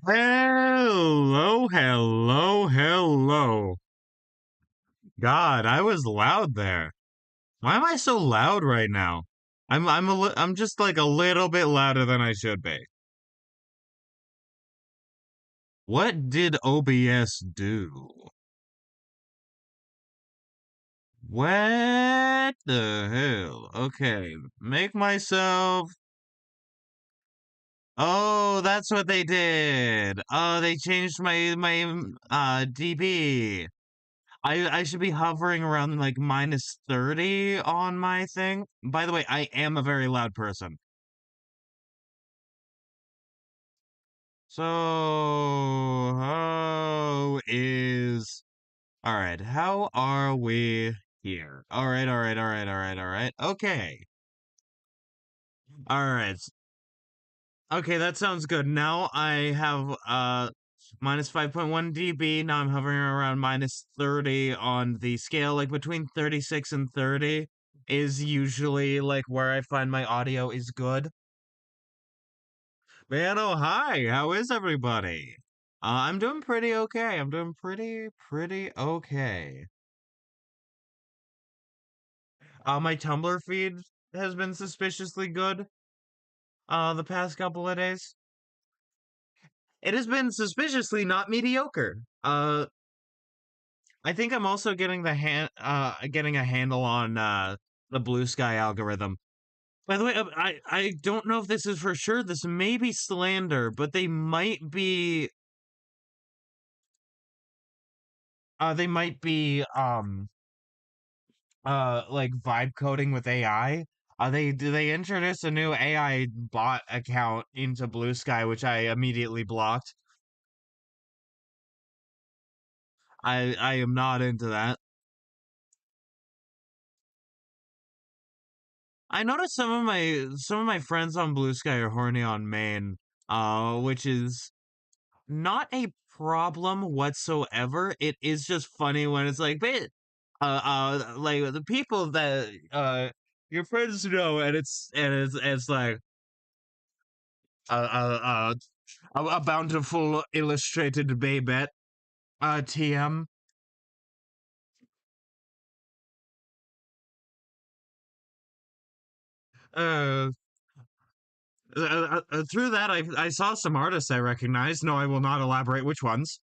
Hello, hello, hello. God, I was loud there. Why am I so loud right now? I'm just like a little bit louder than I should be. What did OBS do? What the hell? Okay, make myself. Oh, that's what they did. Oh, they changed my DB. I should be hovering around like -30 on my thing. By the way, I am a very loud person. So, how is... All right, how are we here? All right, all right, all right, all right, all right. Okay. All right. Okay, that sounds good. Now I have -5.1 dB. Now I'm hovering around -30 on the scale. Like between 36 and 30 is usually like where I find my audio is good. Man, oh hi, how is everybody? I'm doing pretty okay. I'm doing pretty okay. My Tumblr feed has been suspiciously good the past couple of days. It has been suspiciously not mediocre. I think I'm also getting a handle on the blue sky algorithm. By the way, I don't know if this is for sure. This may be slander, but they might be like vibe coding with AI. They introduced a new AI bot account into Blue Sky, which I immediately blocked. I am not into that. I noticed some of my friends on Blue Sky are horny on main, which is not a problem whatsoever. It is just funny when it's like, like the people that your friends know, and it's like, uh, uh, uh, A bountiful illustrated babette. TM. Uh, through that, I saw some artists I recognized. No, I will not elaborate which ones.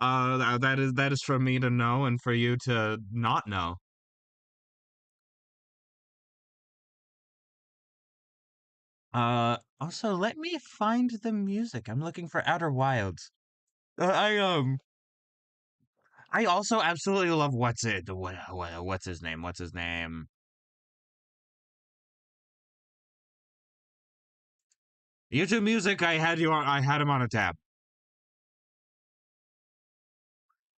That is for me to know and for you to not know. Also, let me find the music. I'm looking for Outer Wilds. I also absolutely love what's his name? What's his name? YouTube Music. I had him on a tab.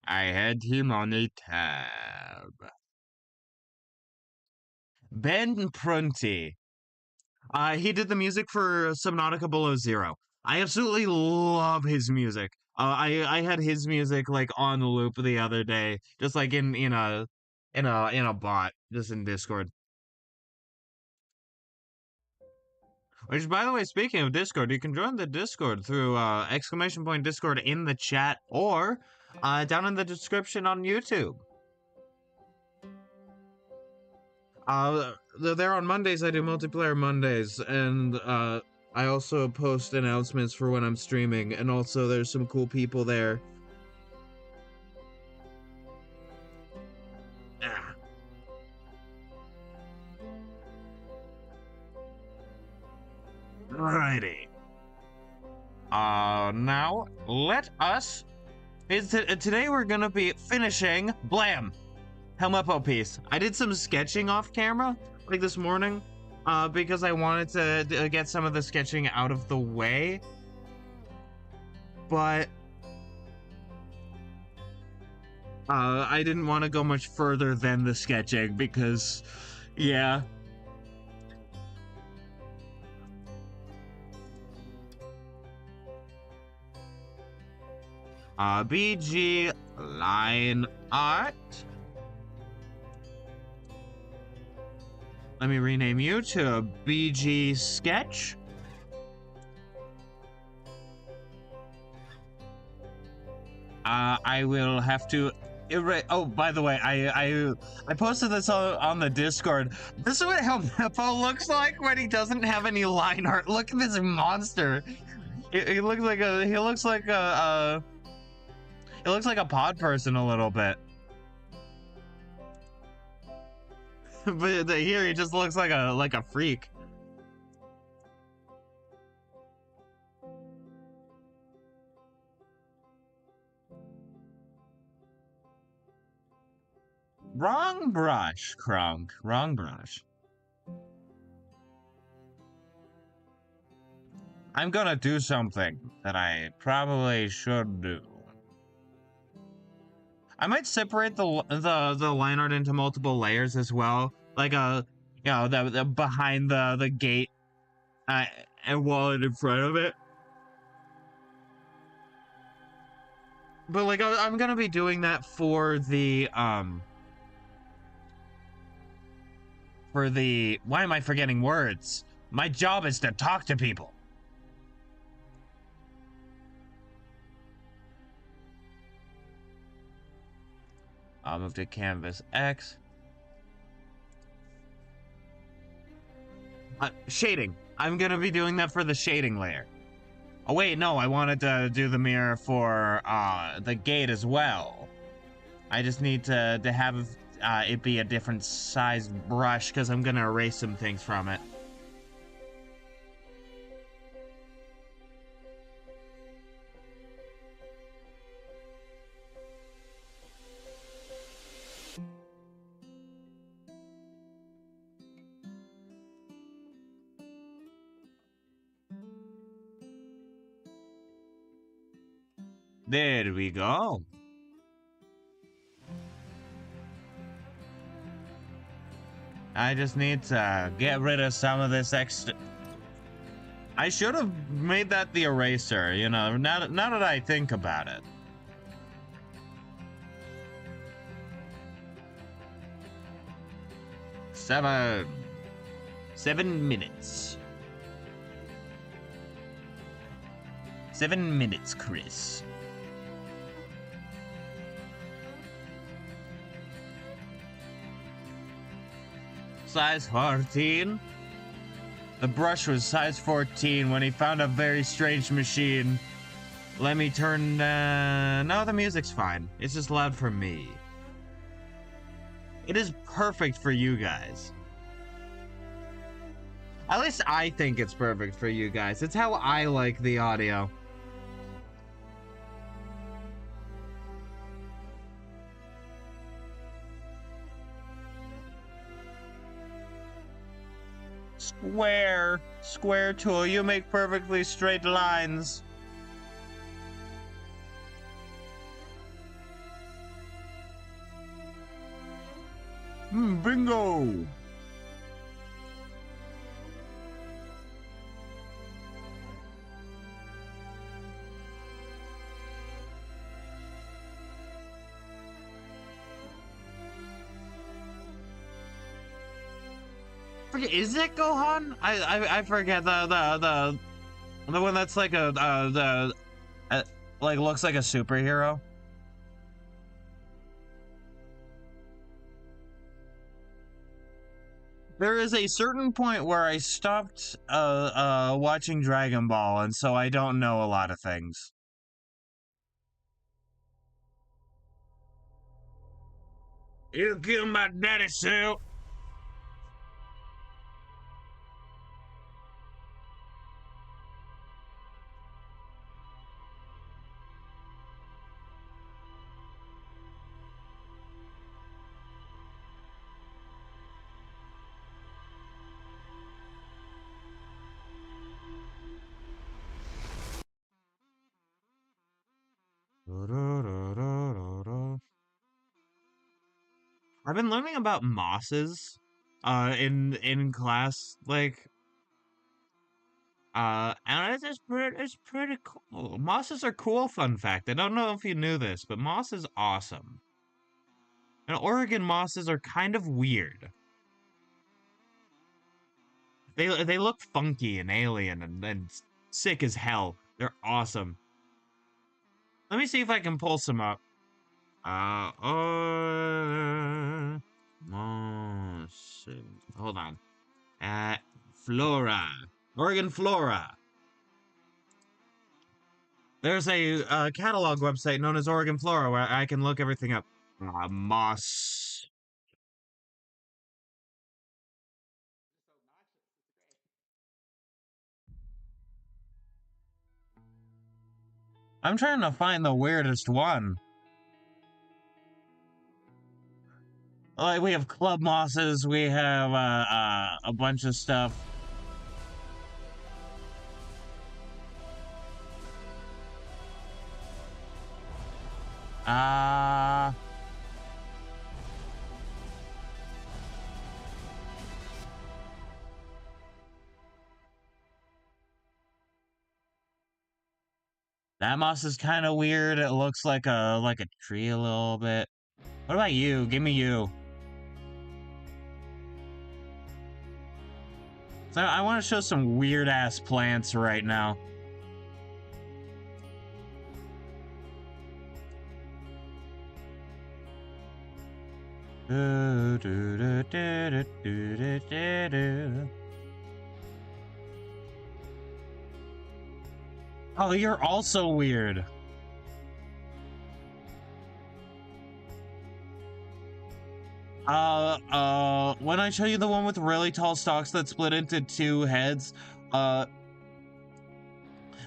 I had him on a tab. Ben Prunty. He did the music for Subnautica Below Zero. I absolutely love his music. I had his music like on loop the other day, just like in a bot, just in Discord. Which, by the way, speaking of Discord, you can join the Discord through ! Discord in the chat or down in the description on YouTube. There on Mondays, I do multiplayer Mondays, and I also post announcements for when I'm streaming, and also there's some cool people there. Ah. Alrighty. Now let us. Today we're gonna be finishing Blam Helmeppo piece. I did some sketching off camera, like this morning, because I wanted to get some of the sketching out of the way. But I didn't want to go much further than the sketching because, yeah. BG line art. Let me rename you to BG Sketch. I will have to. Oh, by the way, I posted this on the Discord. This is what Helmeppo looks like when he doesn't have any line art. Look at this monster. He looks like a pod person a little bit. But here he just looks like a freak. Wrong brush, Kronk. Wrong brush. I'm gonna do something that I probably should do. I might separate the line art into multiple layers as well, like the behind the gate, and wallet in front of it. But like I'm gonna be doing that for the why am I forgetting words? My job is to talk to people. I'll move to canvas X. Shading. I'm gonna be doing that for the shading layer. Oh wait, no, I wanted to do the mirror for the gate as well. I just need to have it be a different sized brush because I'm gonna erase some things from it. There we go. I just need to get rid of some of this extra. I should have made that the eraser, you know, now that I think about it. Seven minutes. 7 minutes, Chris. Size 14? The brush was size 14 when he found a very strange machine. Let me turn, no, the music's fine. It's just loud for me. It is perfect for you guys. At least I think it's perfect for you guys. It's how I like the audio. Square. Square tool, you make perfectly straight lines. Bingo! Is it Gohan? I forget the one that's like like looks like a superhero. There is a certain point where I stopped watching Dragon Ball, and so I don't know a lot of things. You killed my daddy, Sue. I've been learning about mosses in class, like and it's pretty cool. Mosses are cool, fun fact. I don't know if you knew this, but moss is awesome. And Oregon mosses are kind of weird. They look funky and alien and sick as hell. They're awesome. Let me see if I can pull some up. Mosses. Hold on. Flora. Oregon Flora. There's a catalog website known as Oregon Flora where I can look everything up. Moss. I'm trying to find the weirdest one. Like, we have club mosses, we have a bunch of stuff. That moss is kind of weird. It looks like a tree a little bit. What about you? Give me you. So I want to show some weird ass plants right now. Oh, you're also weird. When I show you the one with really tall stalks that split into two heads, that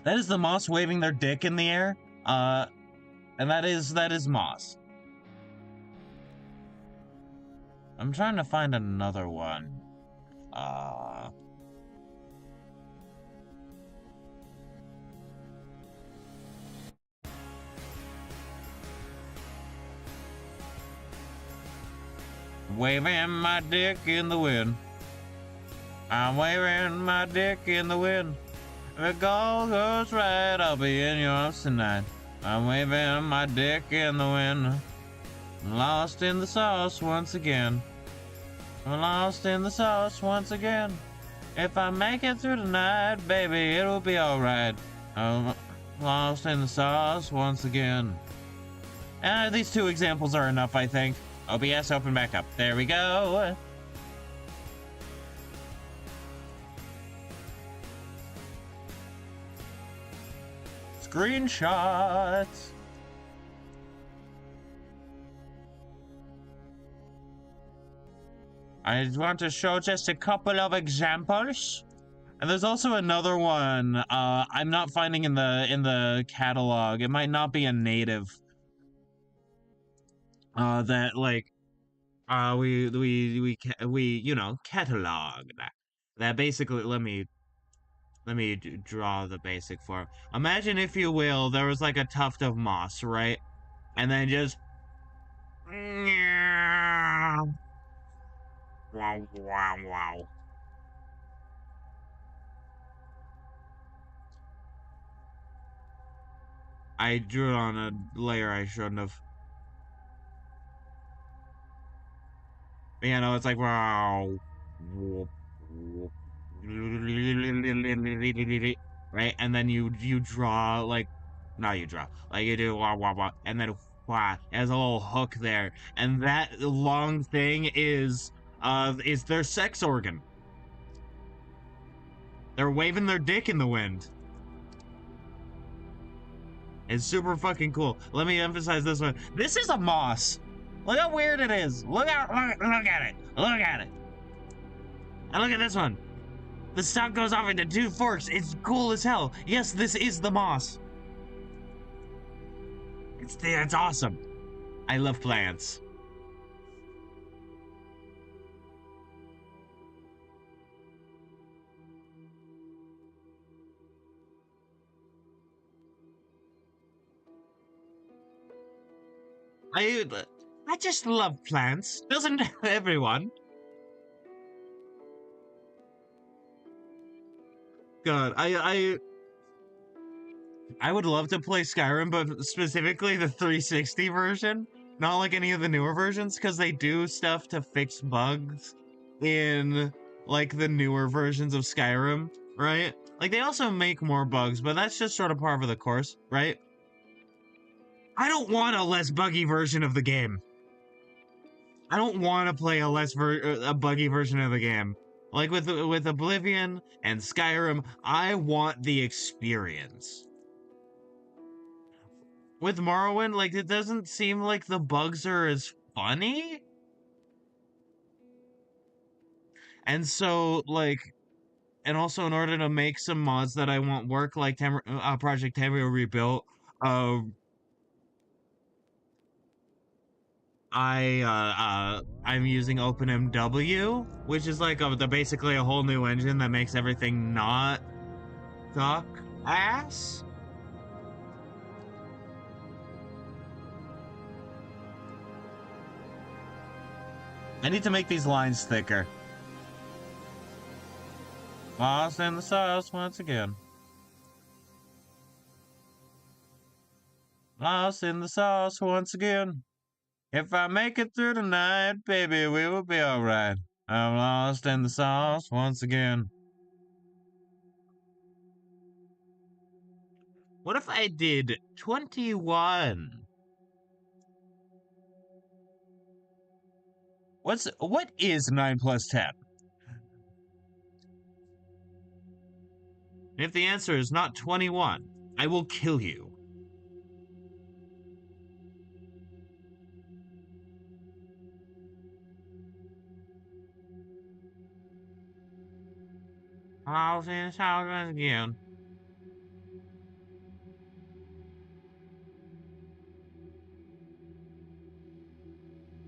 is the moss waving their dick in the air, and that is moss. I'm trying to find another one. Waving my dick in the wind. I'm waving my dick in the wind. If it all goes right, I'll be in your arms tonight. I'm waving my dick in the wind. I'm lost in the sauce once again. I'm lost in the sauce once again. If I make it through the night, baby, it'll be alright. Lost in the sauce once again. These two examples are enough, I think. OBS, open back up. There we go. Screenshots. I want to show just a couple of examples. And there's also another one I'm not finding in the catalog. It might not be a native. That like we you know cataloged. That basically let me draw the basic form. Imagine, if you will, there was like a tuft of moss, right? And then just wow, wow, wow. I drew it on a layer I shouldn't have. You know, it's like wow. Right? And then you draw like no you draw. Like you do wah wah wah and then wah. There's a little hook there. And that long thing is their sex organ. They're waving their dick in the wind. It's super fucking cool. Let me emphasize this one. This is a moss. Look how weird it is. Look at it. Look at it. And look at this one. The stalk goes off into two forks. It's cool as hell. Yes, this is the moss. It's awesome. I love plants. I I just love plants. Doesn't everyone? God, I would love to play Skyrim, but specifically the 360 version, not like any of the newer versions, because they do stuff to fix bugs in like the newer versions of Skyrim, right? Like they also make more bugs, but that's just sort of par for the course, right? I don't want a less buggy version of the game. I don't want to play a buggy version of the game. Like with Oblivion and Skyrim, I want the experience. With Morrowind, like it doesn't seem like the bugs are as funny. And so like and also in order to make some mods that I want work like Project Tamriel Rebuilt, uh I'm using OpenMW, which is like basically a whole new engine that makes everything not suck ass. I need to make these lines thicker. Lost in the sauce once again. Lost in the sauce once again. If I make it through the night, baby, we will be alright. I'm lost in the sauce once again. What if I did 21? What is 9 plus 10? If the answer is not 21, I will kill you. Lost in the sauce once again.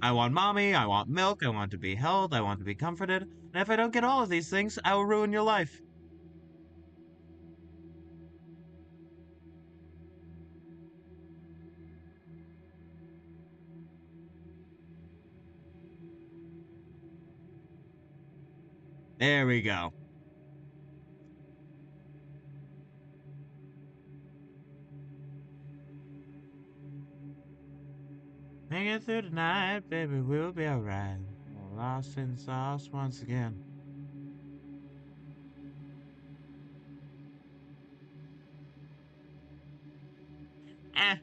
I want mommy, I want milk, I want to be held, I want to be comforted, and if I don't get all of these things, I will ruin your life. There we go. Make it through the night, baby, we'll be alright. Lost in the sauce once again.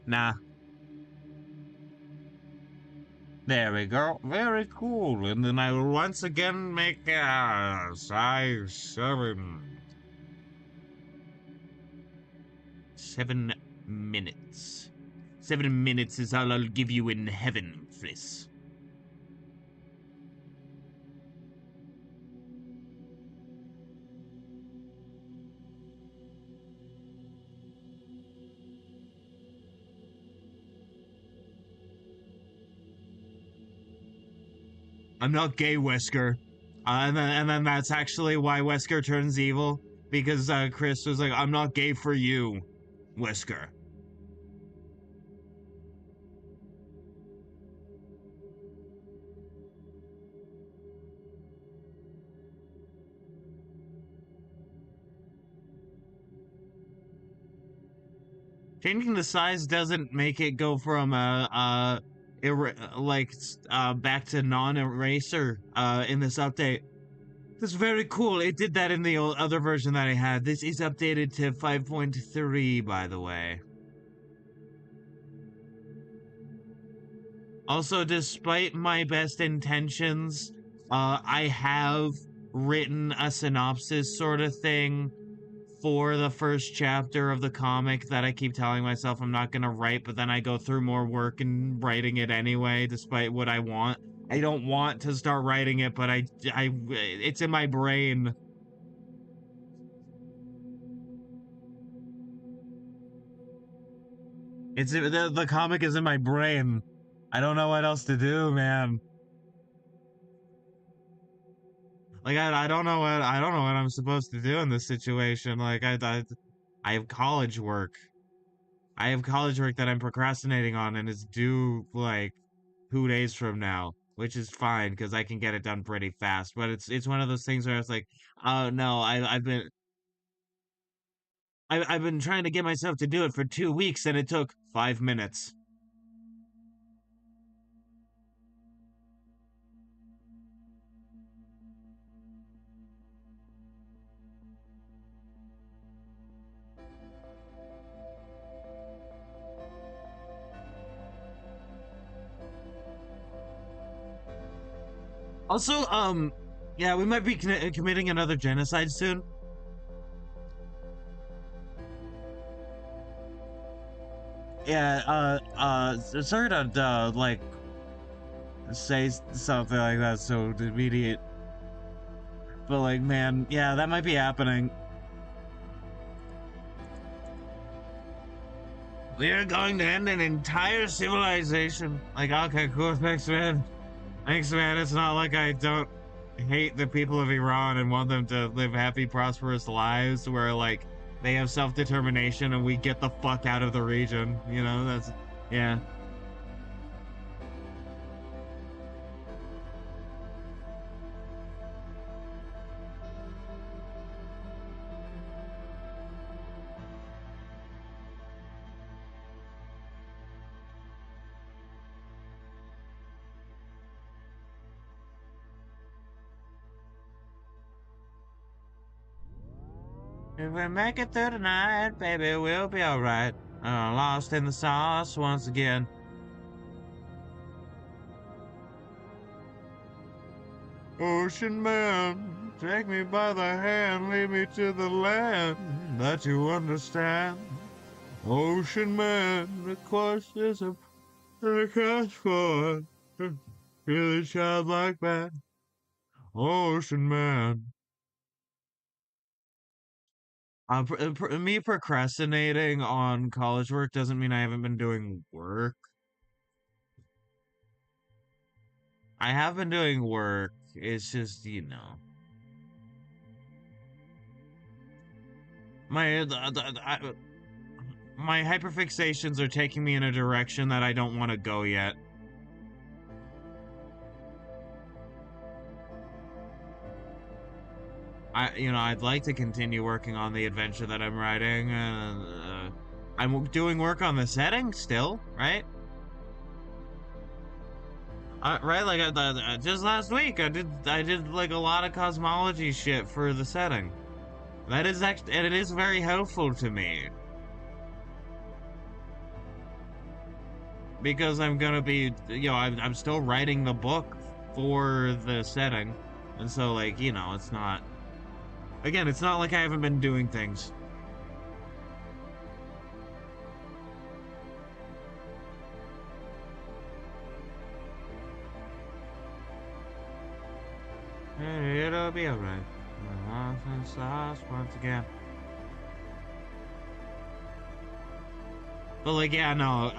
Nah. There we go. Very cool. And then I will once again make size 7. 7 minutes. 7 minutes is all I'll give you in heaven, Friss. I'm not gay, Wesker. And then that's actually why Wesker turns evil. Because Chris was like, I'm not gay for you, Wesker. Changing the size doesn't make it go from back to non-eraser in this update. That's very cool. It did that in the other version that I had. This is updated to 5.3, by the way. Also, despite my best intentions, I have written a synopsis sort of thing for the first chapter of the comic that I keep telling myself I'm not gonna write, but then I go through more work in writing it anyway, despite what I want. I don't want to start writing it, but it's in my brain. The comic is in my brain. I don't know what else to do, man. Like I don't know what I'm supposed to do in this situation. Like I have college work. I have college work that I'm procrastinating on, and it's due like 2 days from now, which is fine because I can get it done pretty fast. But it's one of those things where it's like, oh no, I've been trying to get myself to do it for 2 weeks, and it took 5 minutes. Also, yeah, we might be committing another genocide soon. Yeah, sorry to, like, say something like that so immediate. But, like, man, yeah, that might be happening. We are going to end an entire civilization. Like, okay, cool, thanks, man. Thanks, man. It's not like I don't hate the people of Iran and want them to live happy, prosperous lives where, like, they have self-determination and we get the fuck out of the region. You know, that's, yeah. If we make it through tonight, baby, we'll be alright. Lost in the sauce once again. Ocean man, take me by the hand, lead me to the land that you understand. Ocean man, the course is a cross for really childlike man. Ocean man. Me procrastinating on college work doesn't mean I haven't been doing work. I have been doing work. It's just, you know. My my hyperfixations are taking me in a direction that I don't want to go yet. I'd like to continue working on the adventure that I'm writing. I'm doing work on the setting still, right? Right, like just last week, I did like a lot of cosmology shit for the setting. That is actually, and it is very helpful to me. because I'm gonna be, I'm still writing the book for the setting, and so like, it's not. Again, it's not like I haven't been doing things. Hey, it'll be alright. Nonsense lost once again. But like, yeah, no,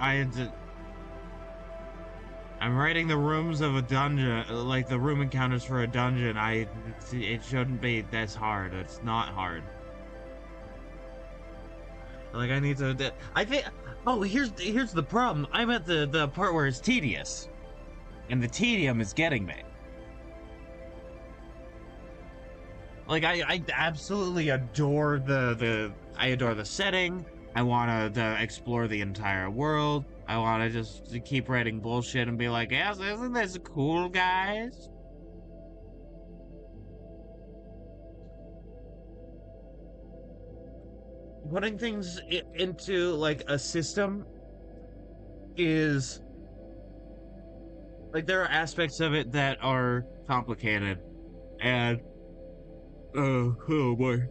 I'm writing the rooms of a dungeon, like the room encounters for a dungeon. It shouldn't be this hard. It's not hard. Like I need to. I think. Oh, here's the problem. I'm at the part where it's tedious, and the tedium is getting me. Like I absolutely adore I adore the setting. I want to explore the entire world. I want to just keep writing bullshit and be like, yes, isn't this cool, guys? Putting things into like a system is like there are aspects of it that are complicated and oh boy,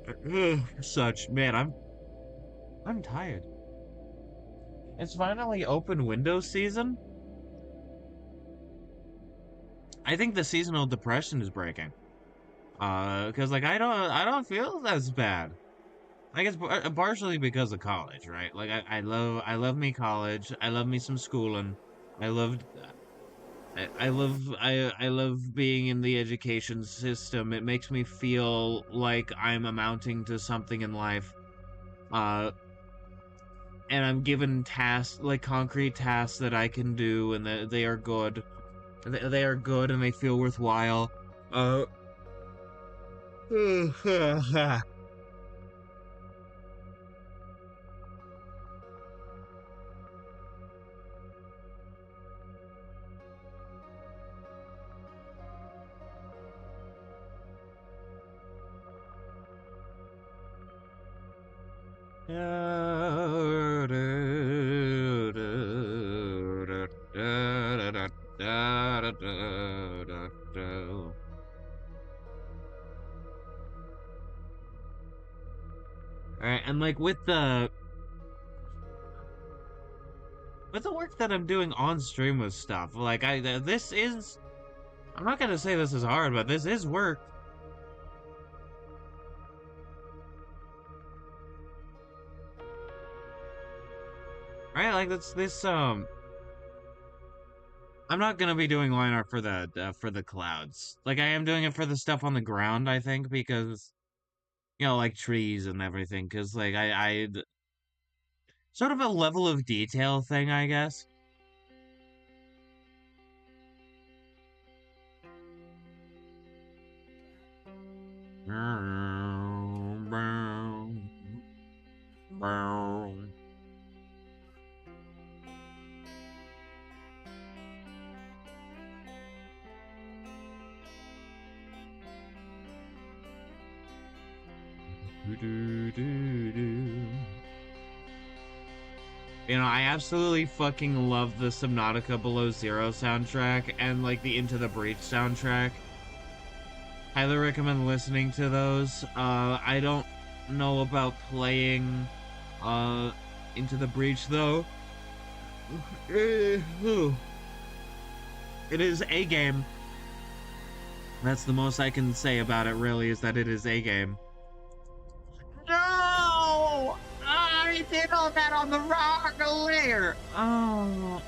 such man, I'm tired. It's finally open window season. I think the seasonal depression is breaking. Because like I don't feel as bad. I guess partially because of college, right? Like I love me college. I love me some schooling. I loved I love being in the education system. It makes me feel like I'm amounting to something in life. Uh, and I'm given tasks, like concrete tasks that I can do, and that they are good. They are good, and they feel worthwhile. Uh. Alright, and like with the work that I'm doing on stream with stuff, like this is I'm not gonna say this is hard, but this is work. Right? Like this I'm not gonna be doing line art for the clouds. Like I am doing it for the stuff on the ground, I think, because like trees and everything, because like I sort of a level of detail thing, I guess. I absolutely fucking love the Subnautica Below Zero soundtrack and like the Into the Breach soundtrack. Highly recommend listening to those. I don't know about playing Into the Breach though. It is a game. That's the most I can say about it really, is that it is a game. No! I did all that on the wrong layer! Oh.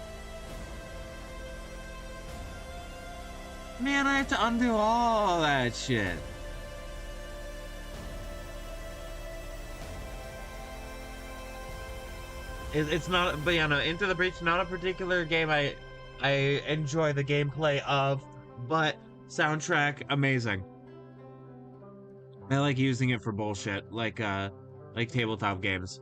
Man, I have to undo all that shit. It's not, but yeah, no, Into the Breach, not a particular game I enjoy the gameplay of, but soundtrack, amazing. I like using it for bullshit, like tabletop games.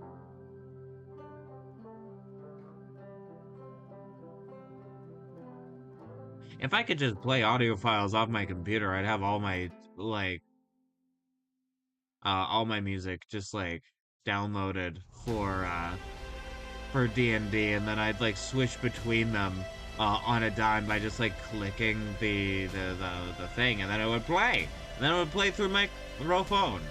If I could just play audio files off my computer, I'd have all my music just like downloaded for for D&D, and then I'd like switch between them on a dime by just like clicking the thing, and then it would play. And then it would play through my phone.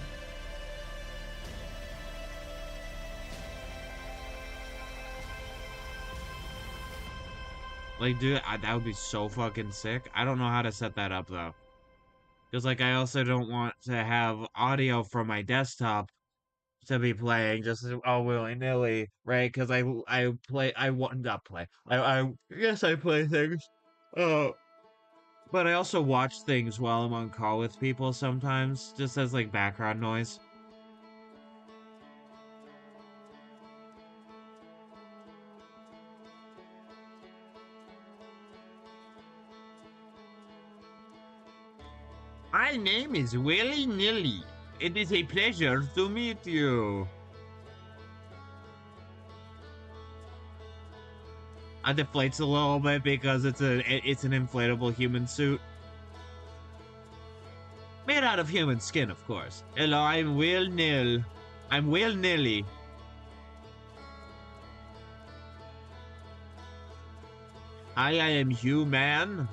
Like, dude, that would be so fucking sick. I don't know how to set that up though. Because like I also don't want to have audio from my desktop to be playing just all willy nilly, right? Because I play I want not play I yes I play things, uh, but I also watch things while I'm on call with people sometimes, just as like background noise. My name is Willy Nilly. It is a pleasure to meet you. It deflates a little bit because it's an inflatable human suit. Made out of human skin, of course. Hello, I'm Will Nil. I'm Will Nilly. I am human.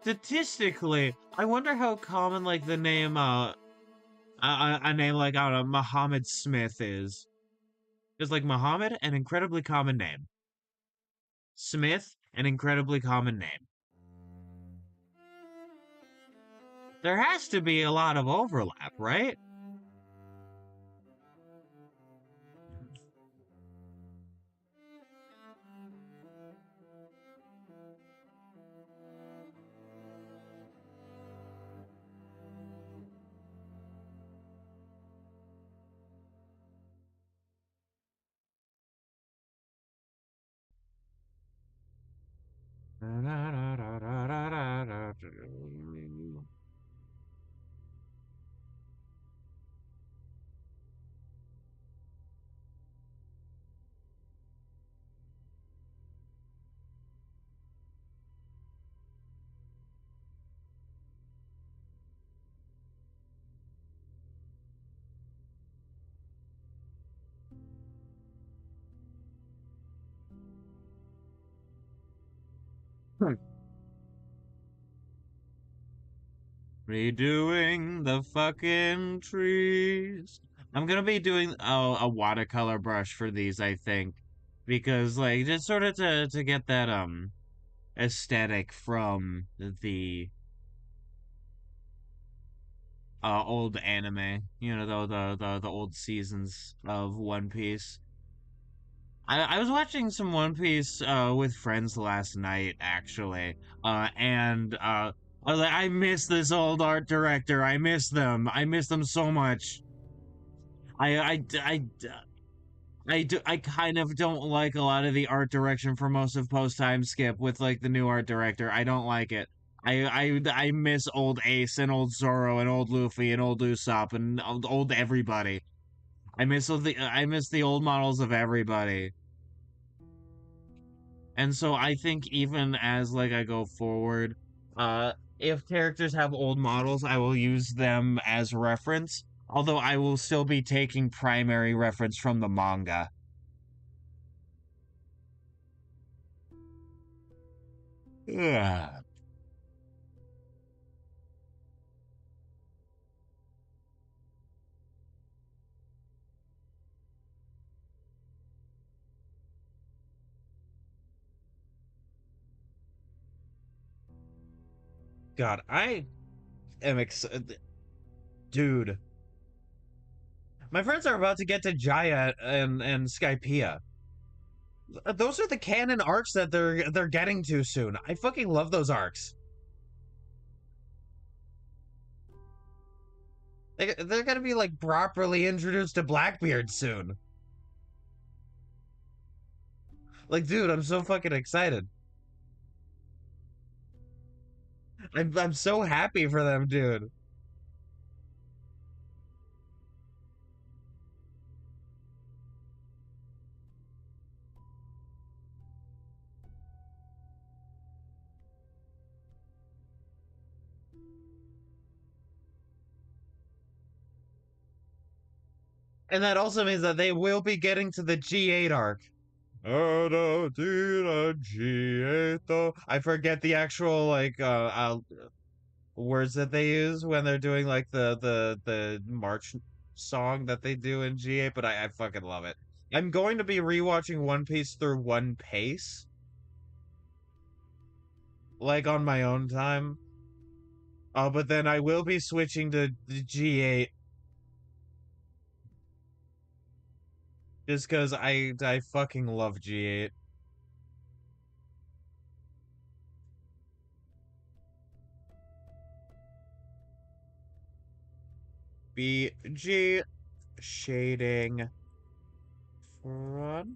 Statistically, I wonder how common like the name a name like I don't know Muhammad Smith is. Just like Muhammad, an incredibly common name. Smith, an incredibly common name. There has to be a lot of overlap, right? Redoing the fucking trees. I'm gonna be doing a watercolor brush for these, I think, because like just sort of to get that aesthetic from the old anime, you know, the old seasons of One Piece. I was watching some One Piece with friends last night actually. And I was like, I miss this old art director. I miss them. I miss them so much. I I I I kind of don't like a lot of the art direction for most of post time skip with like the new art director. I don't like it. I miss old Ace and old Zoro and old Luffy and old Usopp and old everybody. I miss the old models of everybody. And so I think even as like I go forward, if characters have old models, I will use them as reference. Although I will still be taking primary reference from the manga. Yeah. God, I am excited. Dude, my friends are about to get to Jaya and Skypiea. Those are the canon arcs that they're getting to soon. I fucking love those arcs. They're gonna be like properly introduced to Blackbeard soon. Like, dude, I'm so fucking excited. I'm so happy for them, dude. And that also means that they will be getting to the G8 arc. I forget the actual like words that they use when they're doing like the march song that they do in G8, but I fucking love it. I'm going to be rewatching One Piece through One Pace, like on my own time. But then I will be switching to the G8 just because I fucking love G8. BG shading front.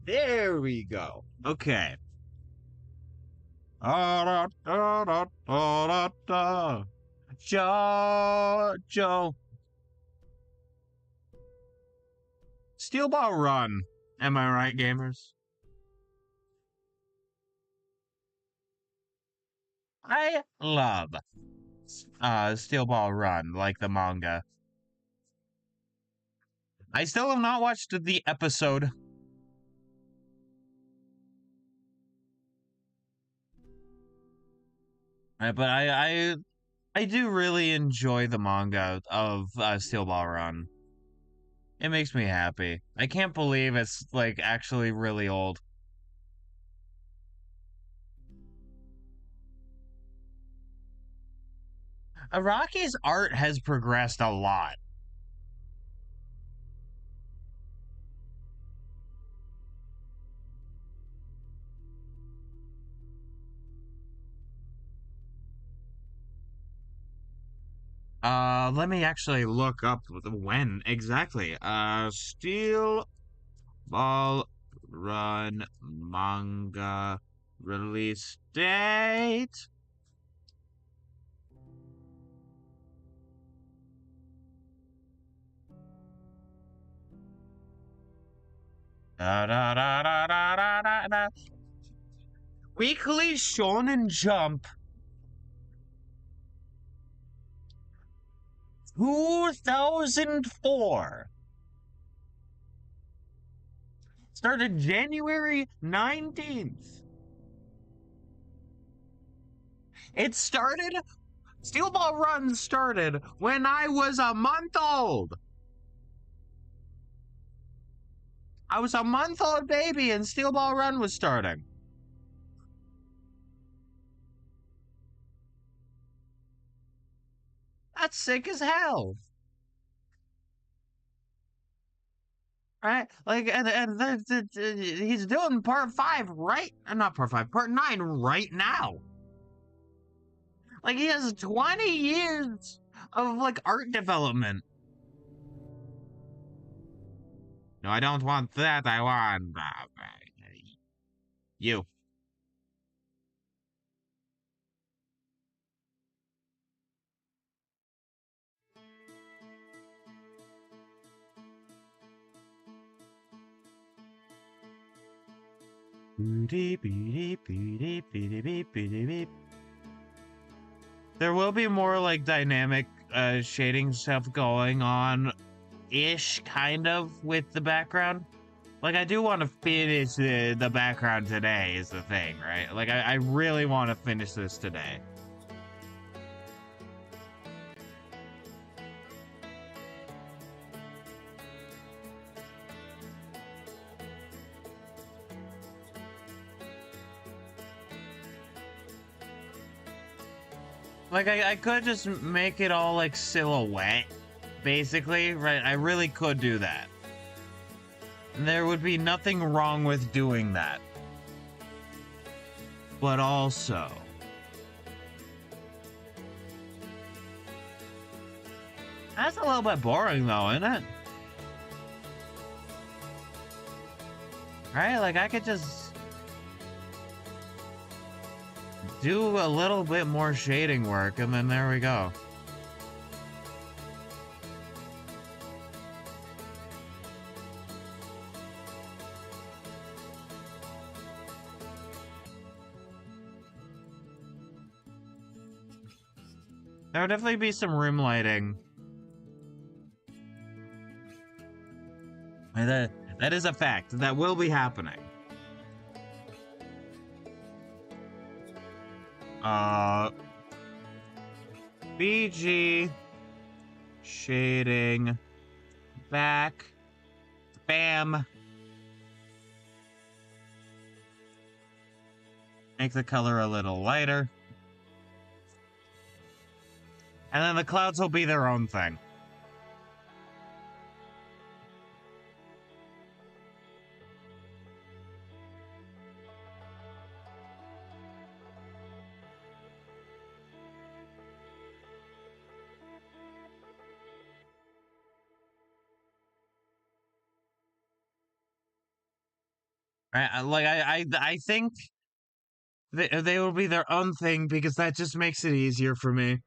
There we go. Okay. Joe. Steel Ball Run. Am I right, gamers? I love Steel Ball Run, like the manga. I still have not watched the episode. But I do really enjoy the manga of Steel Ball Run. It makes me happy. I can't believe it's like actually really old. Araki's art has progressed a lot. Let me actually look up when exactly. Steel Ball Run manga release date. Da, da, da, da, da, da, da, da. Weekly Shonen Jump 2004. Started January 19th. It started, Steel Ball Run started when I was a month old. I was a month-old baby and Steel Ball Run was starting. That's sick as hell. Right? Like, he's doing part 5 right, not part 5, part 9 right now. Like, he has 20 years of, like, art development. No, I don't want that, I want... you. There will be more like dynamic shading stuff going on ish kind of with the background. Like I do want to finish the background today is the thing, right? Like I really want to finish this today. Like, I could just make it all, like, silhouette, basically, right? I really could do that. And there would be nothing wrong with doing that. But also... That's a little bit boring, though, isn't it? Right? Like, I could just... do a little bit more shading work, and then there we go. There would definitely be some room lighting That is a fact. That will be happening. BG shading back. Bam. Make the color a little lighter. And then the clouds will be their own thing. I think they will be their own thing because that just makes it easier for me.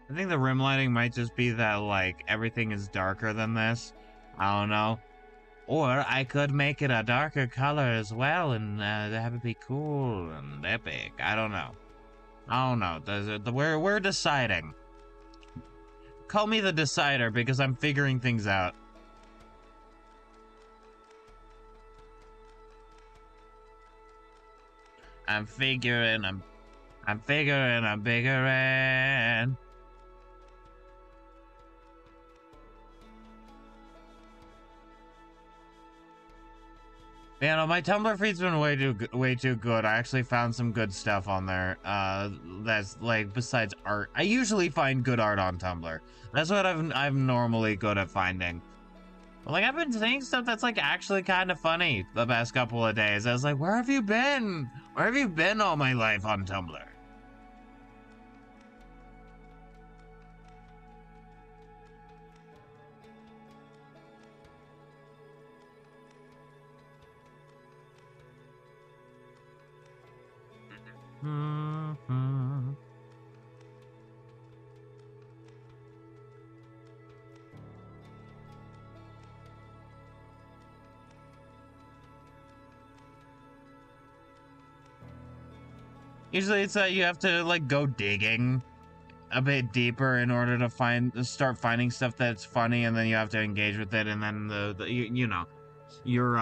I think the rim lighting might just be that, like, everything is darker than this. I don't know. Or I could make it a darker color as well and have it be cool and epic. I don't know. I don't know. We're deciding. Call me the decider because I'm figuring things out. I'm figuring, I'm figuring. You know, my Tumblr feed's been way too good. I actually found some good stuff on there. That's like besides art. I usually find good art on Tumblr. That's what I'm normally good at finding. Like I've been seeing stuff that's like actually kind of funny the past couple of days. I was like, where have you been? Where have you been all my life on Tumblr? Usually it's that you have to like go digging a bit deeper in order to start finding stuff that's funny, and then you have to engage with it, and then you know your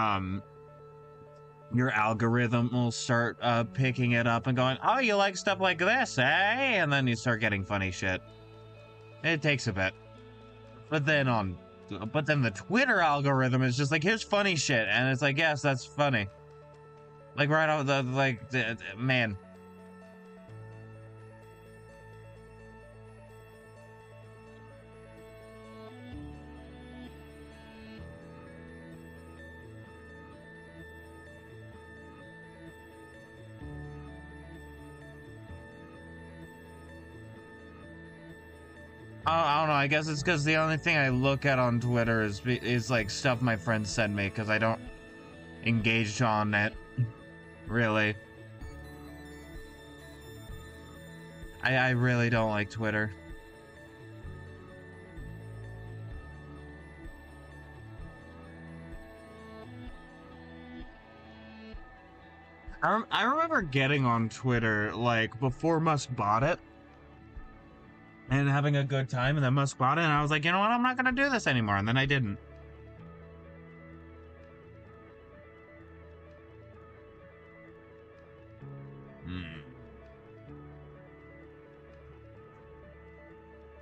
algorithm will start picking it up and going, oh, you like stuff like this, eh? And then you start getting funny shit. It takes a bit, but then the Twitter algorithm is just like, here's funny shit, and it's like, yes, that's funny. Like right off man. I don't know. I guess it's because the only thing I look at on Twitter is like stuff my friends send me because I don't engage on it, really. I really don't like Twitter. I remember getting on Twitter like before Musk bought it and having a good time, and then Musk bought it, and I was like, you know what, I'm not gonna do this anymore, and then I didn't.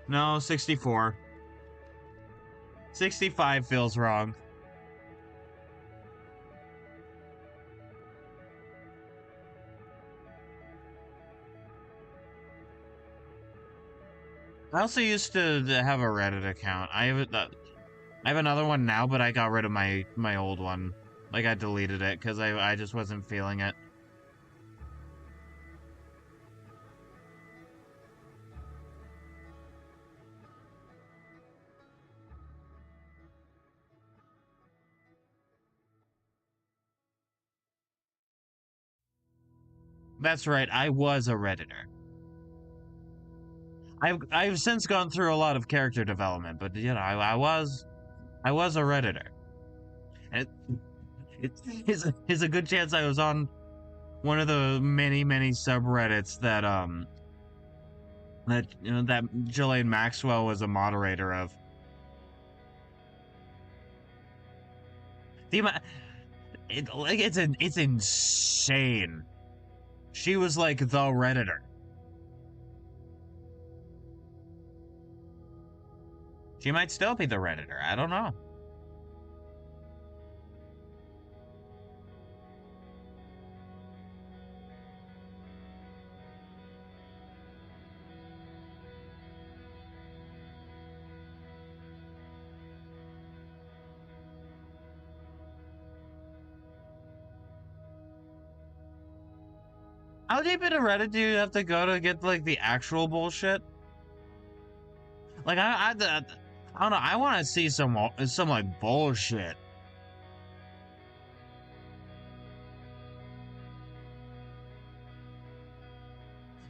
No, 64. 65 feels wrong. I also used to have a Reddit account. I have another one now, but I got rid of my old one. Like I deleted it because I just wasn't feeling it. That's right, I was a Redditor. I've since gone through a lot of character development, but you know, I was a Redditor. And it's a good chance I was on one of the many subreddits that that Jillian Maxwell was a moderator of. The it's insane. She was like the Redditor. She might still be the Redditor. I don't know. How deep into Reddit do you have to go to get like the actual bullshit? Like I don't know. I want to see some like bullshit.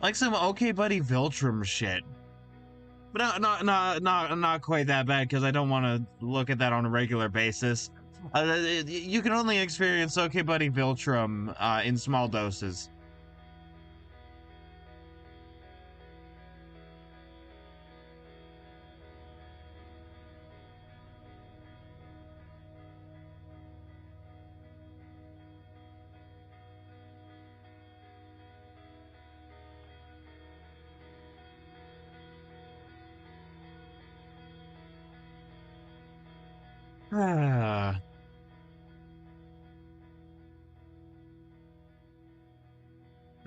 Like some okay buddy Viltrum shit. But not quite that bad, because I don't want to look at that on a regular basis. You can only experience okay buddy Viltrum in small doses.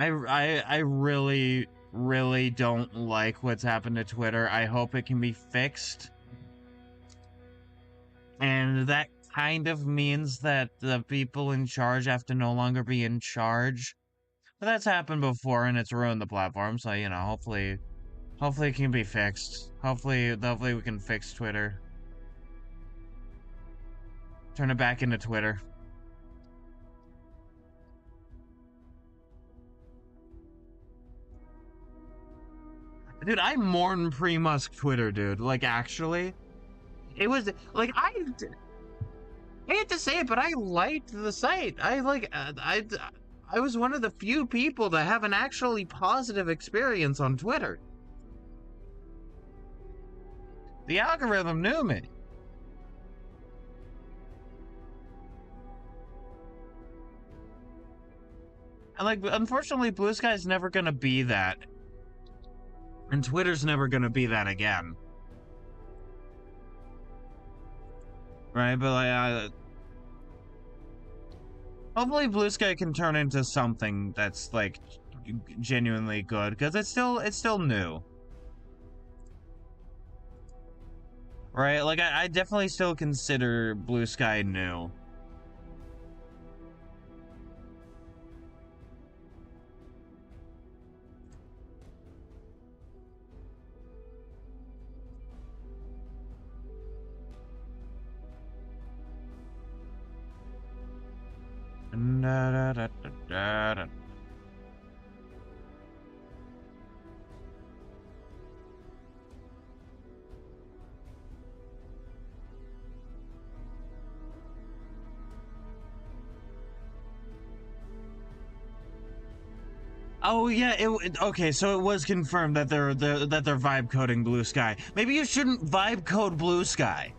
I really don't like what's happened to Twitter. I hope it can be fixed. And that kind of means that the people in charge have to no longer be in charge. But that's happened before and it's ruined the platform, so you know, hopefully it can be fixed. Hopefully we can fix Twitter. Turn it back into Twitter. Dude, I mourn pre-Musk Twitter, dude. Like, actually. It was, like, I hate to say it, but I liked the site. I was one of the few people to have an actually positive experience on Twitter. The algorithm knew me. And, like, unfortunately, Blue Sky's never gonna be that. And Twitter's never gonna be that again. Right, but like, hopefully Blue Sky can turn into something that's like genuinely good, because it's still new. Right, like I definitely still consider Blue Sky new. Oh yeah, okay. So it was confirmed that they're vibe coding Blue Sky. Maybe you shouldn't vibe code Blue Sky.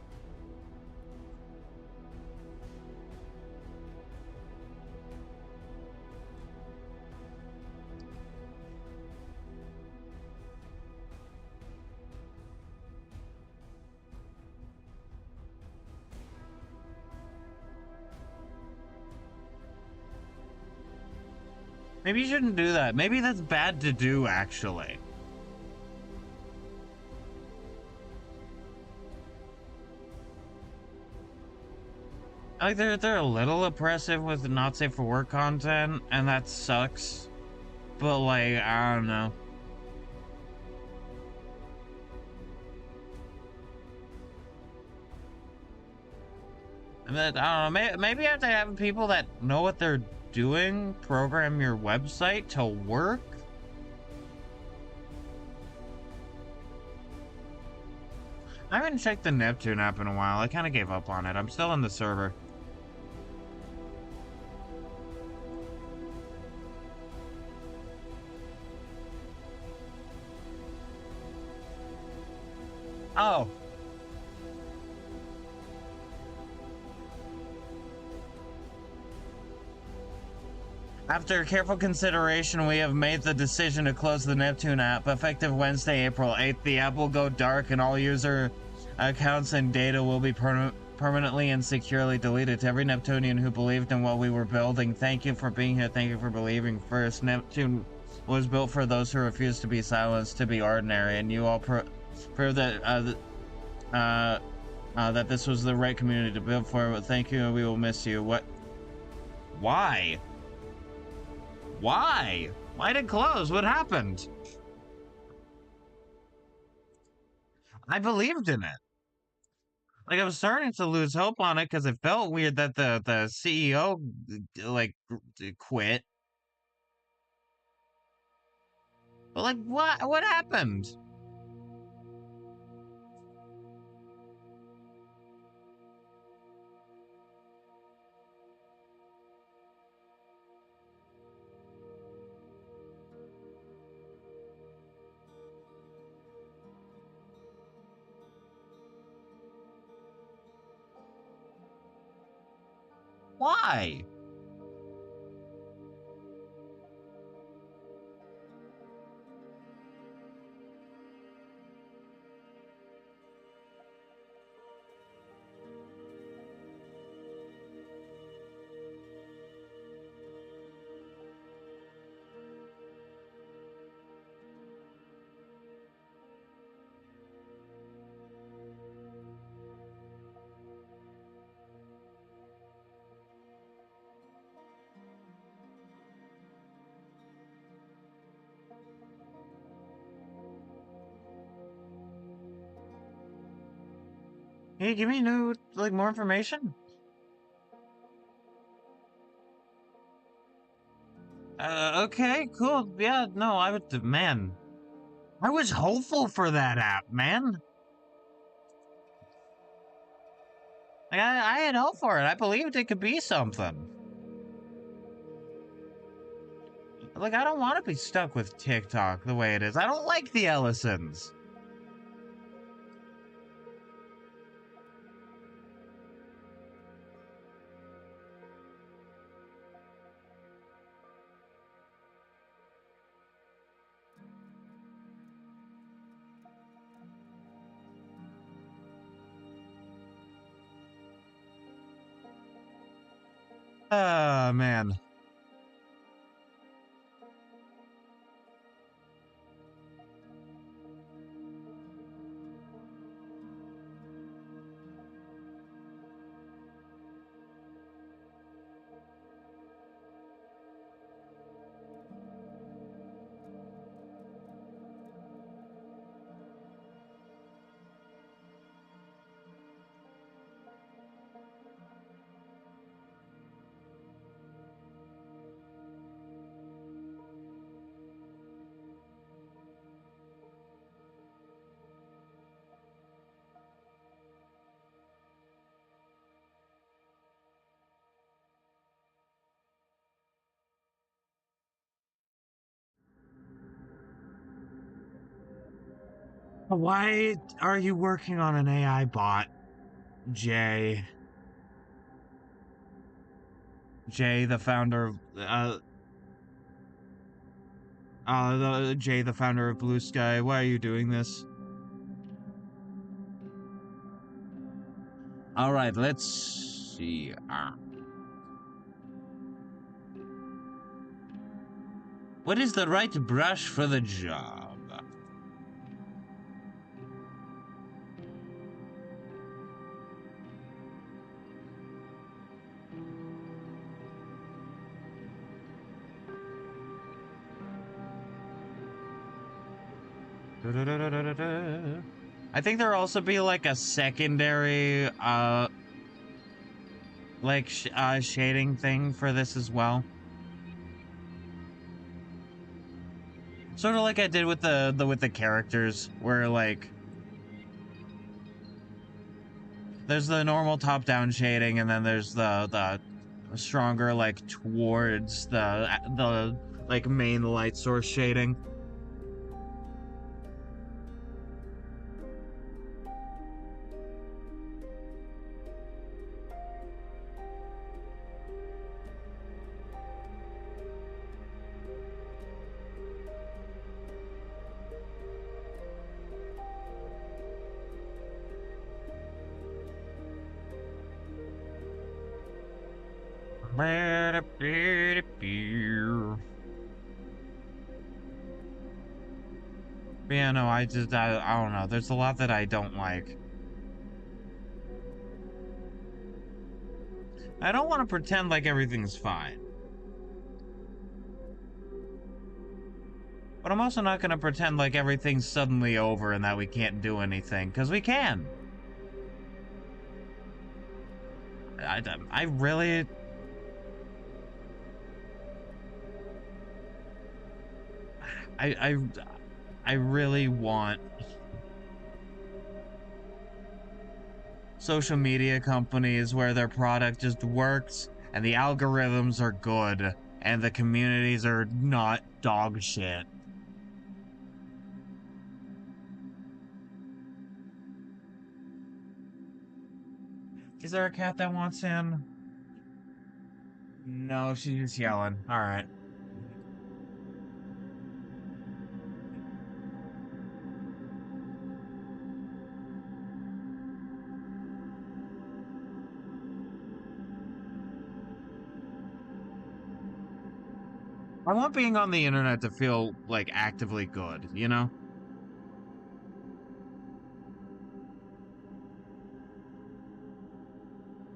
Maybe you shouldn't do that. Maybe that's bad to do, actually. Like, they're a little oppressive with not safe for work content, and that sucks. But, like, I don't know. I don't know, maybe you have to have people that know what they're doing? Program your website to work? I haven't checked the Neptune app in a while. I kind of gave up on it. I'm still on the server. Oh. After careful consideration, we have made the decision to close the Neptune app. Effective Wednesday, April 8th, the app will go dark and all user accounts and data will be permanently and securely deleted. To every Neptunian who believed in what we were building, thank you for being here. Thank you for believing first. Neptune was built for those who refuse to be silenced, to be ordinary, and you all prove that that this was the right community to build for. Thank you, and we will miss you. What? Why? Why? Why did it close? What happened? I believed in it. Like, I was starting to lose hope on it because it felt weird that the CEO, like, quit. But, like, what happened? Why? Hey, give me more information? Okay, cool. Yeah, no, man. I was hopeful for that app, man. Like, I had hope for it. I believed it could be something. Like, I don't want to be stuck with TikTok the way it is. I don't like the Ellisons. Man. Why are you working on an AI bot, Jay? Jay, the founder of Jay, the founder of Blue Sky. Why are you doing this? All right, let's see. What is the right brush for the job? I think there'll also be like a secondary shading thing for this as well. Sort of like I did with the characters, where like there's the normal top-down shading, and then there's the stronger like towards the like main light source shading. But yeah, no, I don't know. There's a lot that I don't like. I don't want to pretend like everything's fine. But I'm also not going to pretend like everything's suddenly over and that we can't do anything, because we can. I really... I, I, I really want social media companies where their product just works and the algorithms are good and the communities are not dog shit. Is there a cat that wants in? No, she's just yelling. Alright. I want being on the internet to feel, like, actively good, you know?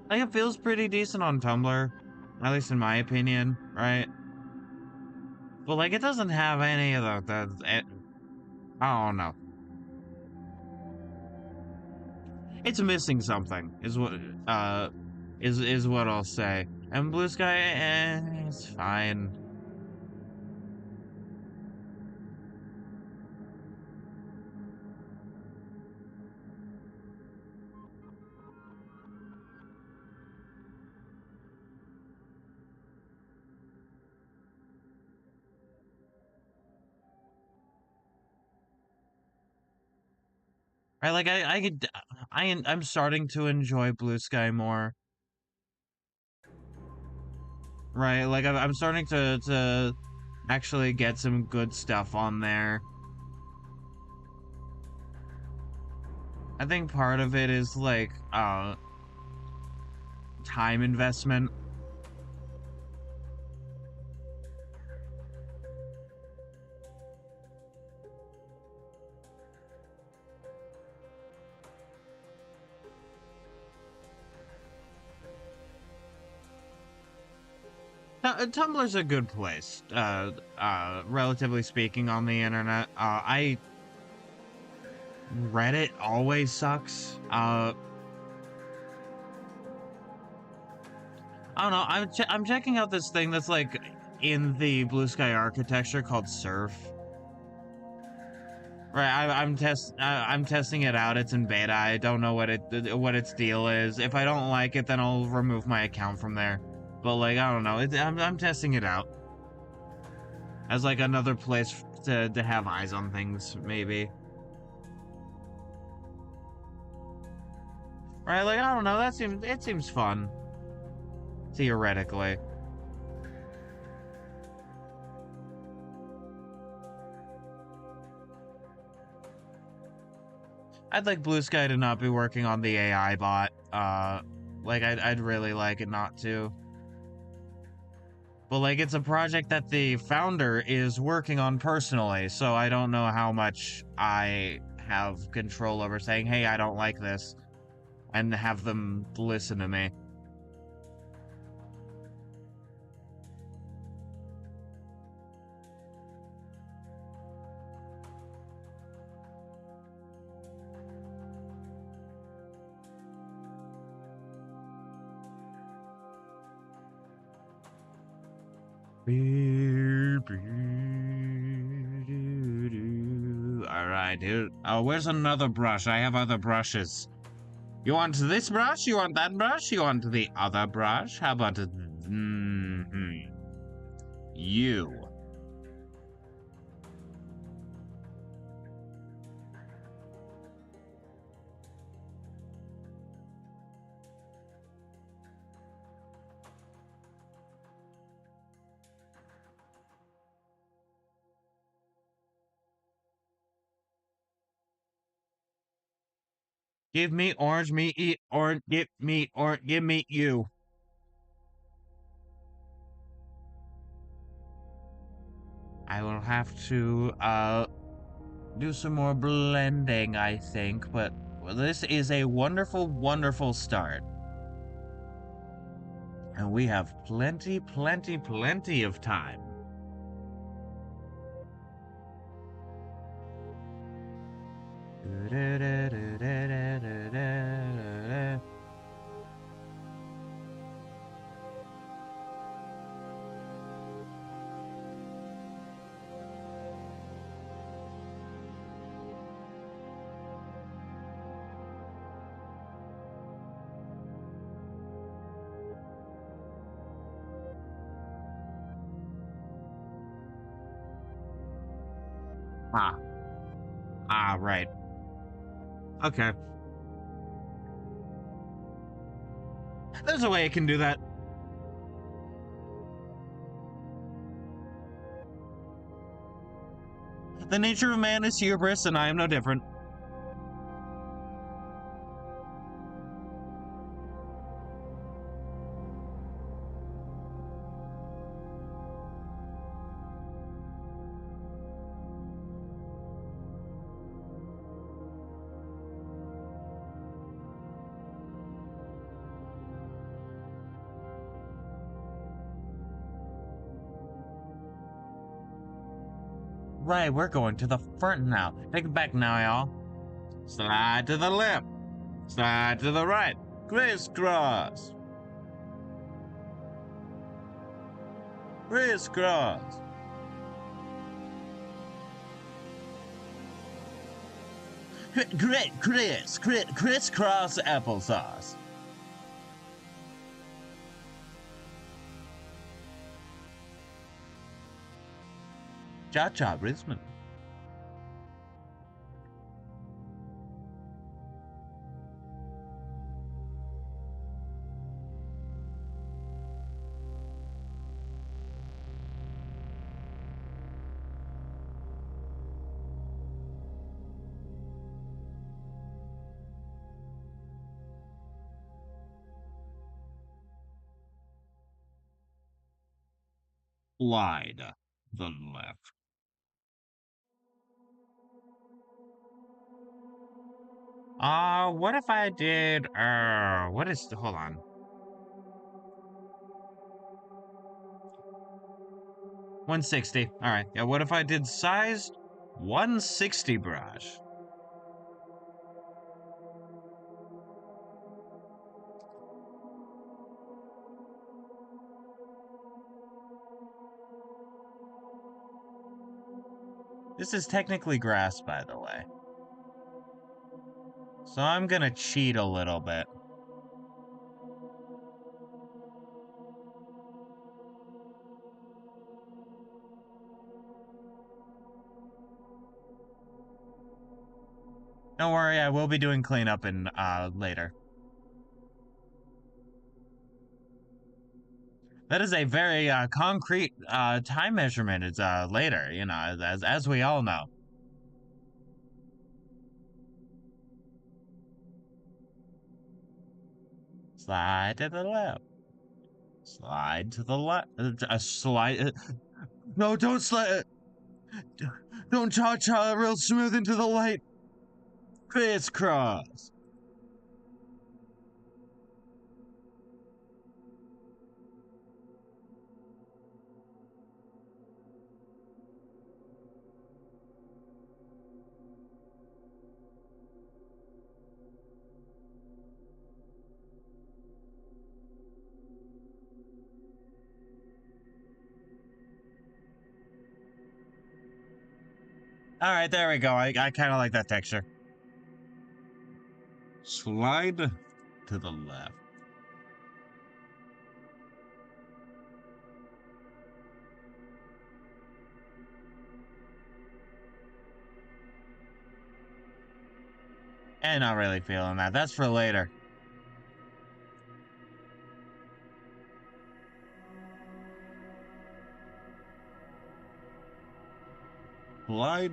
Like, it feels pretty decent on Tumblr. At least in my opinion, right? But, like, it doesn't have any of I don't know. It's missing something, is what I'll say. And Blue Sky, it's fine. Right, like I'm starting to enjoy Blue Sky more. Right, like I'm starting to actually get some good stuff on there. I think part of it is like time investment. Tumblr's a good place, relatively speaking, on the internet. Reddit always sucks. I don't know. I'm checking out this thing that's like in the Blue Sky architecture called Surf. Right, I'm testing it out. It's in beta. I don't know what its deal is. If I don't like it, then I'll remove my account from there. But like I don't know. I'm testing it out as like another place to have eyes on things, maybe. Right, like I don't know. It seems fun, theoretically. I'd like Blue Sky to not be working on the AI bot. Like I'd really like it not to. But like it's a project that the founder is working on personally, so I don't know how much I have control over saying, "Hey, I don't like this," and have them listen to me. right, here. Oh, where's another brush? I have other brushes. You want this brush? You want that brush? You want the other brush? How about you? Give me orange meat, eat or give me you. I will have to do some more blending, I think, but this is a wonderful, wonderful start. And we have plenty, plenty, plenty of time. Right. Okay. There's a way I can do that. The nature of man is hubris, and I am no different. Right, we're going to the front now. Take it back now, y'all. Slide to the left. Slide to the right. Crisscross. Crisscross. Crisscross applesauce. Cha-cha, Brisbane. Slide the left. What if I did, hold on. $160. All right. Yeah, what if I did size 160 brush? This is technically grass, by the way. So I'm gonna cheat a little bit. Don't worry, I will be doing cleanup in later. That is a very concrete time measurement. It's later, you know, as we all know. Slide to the left. Slide to the left. Slide. No, don't slide. Don't cha-cha real smooth into the light. Crisscross. Alright, there we go. I kind of like that texture. Slide to the left. And not really feeling that. That's for later. Slide.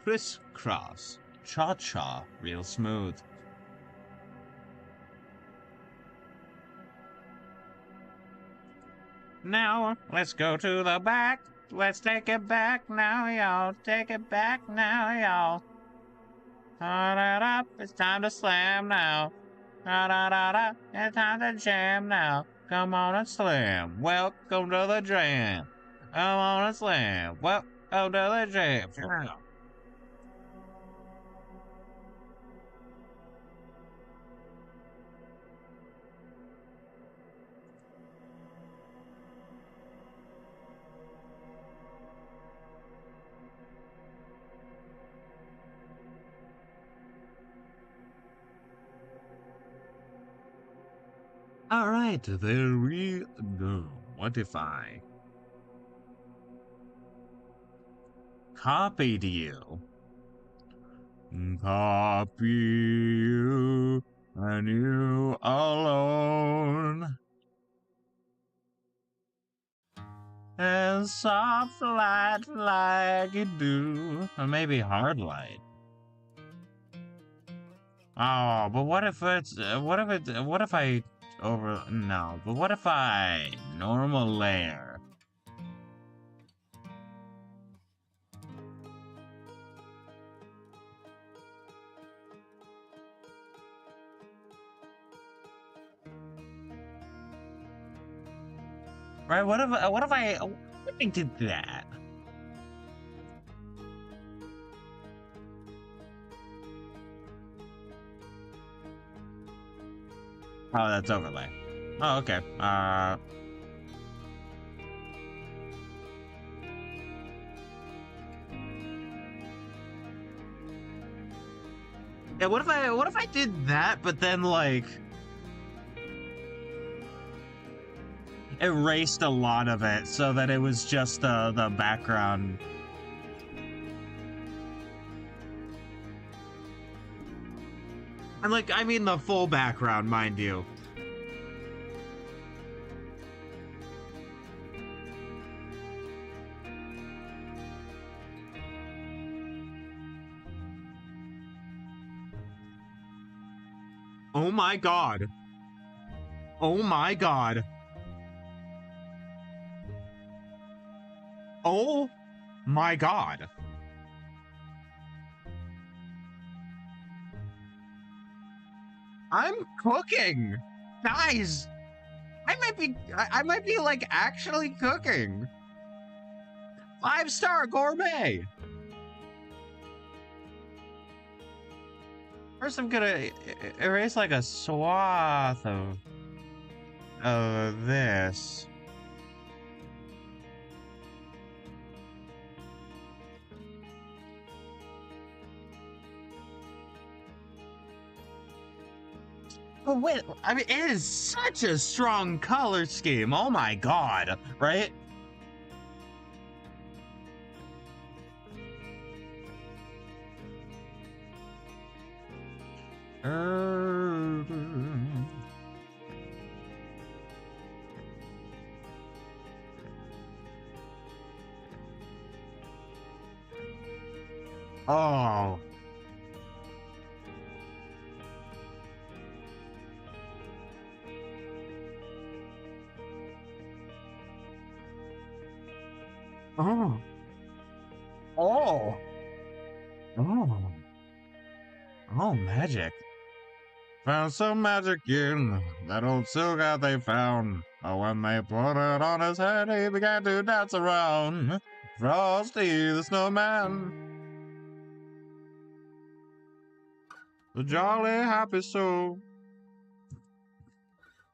Crisscross. Cha-cha. Real smooth. Now, let's go to the back. Let's take it back now, y'all. Take it back now, y'all. Da-da-da, it's time to slam now. Da-da-da-da, it's time to jam now. Come on and slam. Welcome to the jam. Come on and slam. Welcome to the jam. Alright, there we go. What if I copied you? Copy you and you alone. And soft light like you do. Or maybe hard light. Oh, but what if it's, what if I no, but what if I normal layer? Right, what if I did that? Oh, that's overlay. Oh, okay. Yeah, what if I did that, but then like erased a lot of it so that it was just the background. And like, I mean the full background, mind you. Oh my god. Oh my god. Oh my god. I'm cooking. Guys, I might be like actually cooking. 5-star gourmet. First I'm gonna erase like a swath of this. But wait, I mean, it is such a strong color scheme. Oh my god, right? Oh. Oh. Oh. Oh. Oh, magic. Found some magic in that old silk hat they found. Oh, when they put it on his head, he began to dance around. Frosty the Snowman. The jolly happy soul.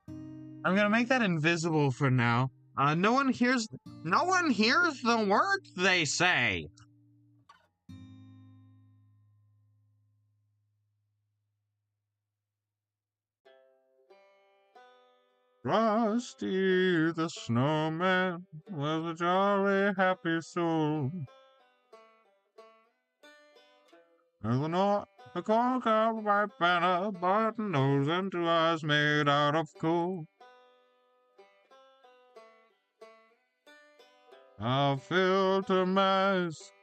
I'm gonna make that invisible for now. No one hears the words they say. Frosty the Snowman was a jolly happy soul. The corn cob pipe and a button nose and 2 eyes made out of coal. A filter mask,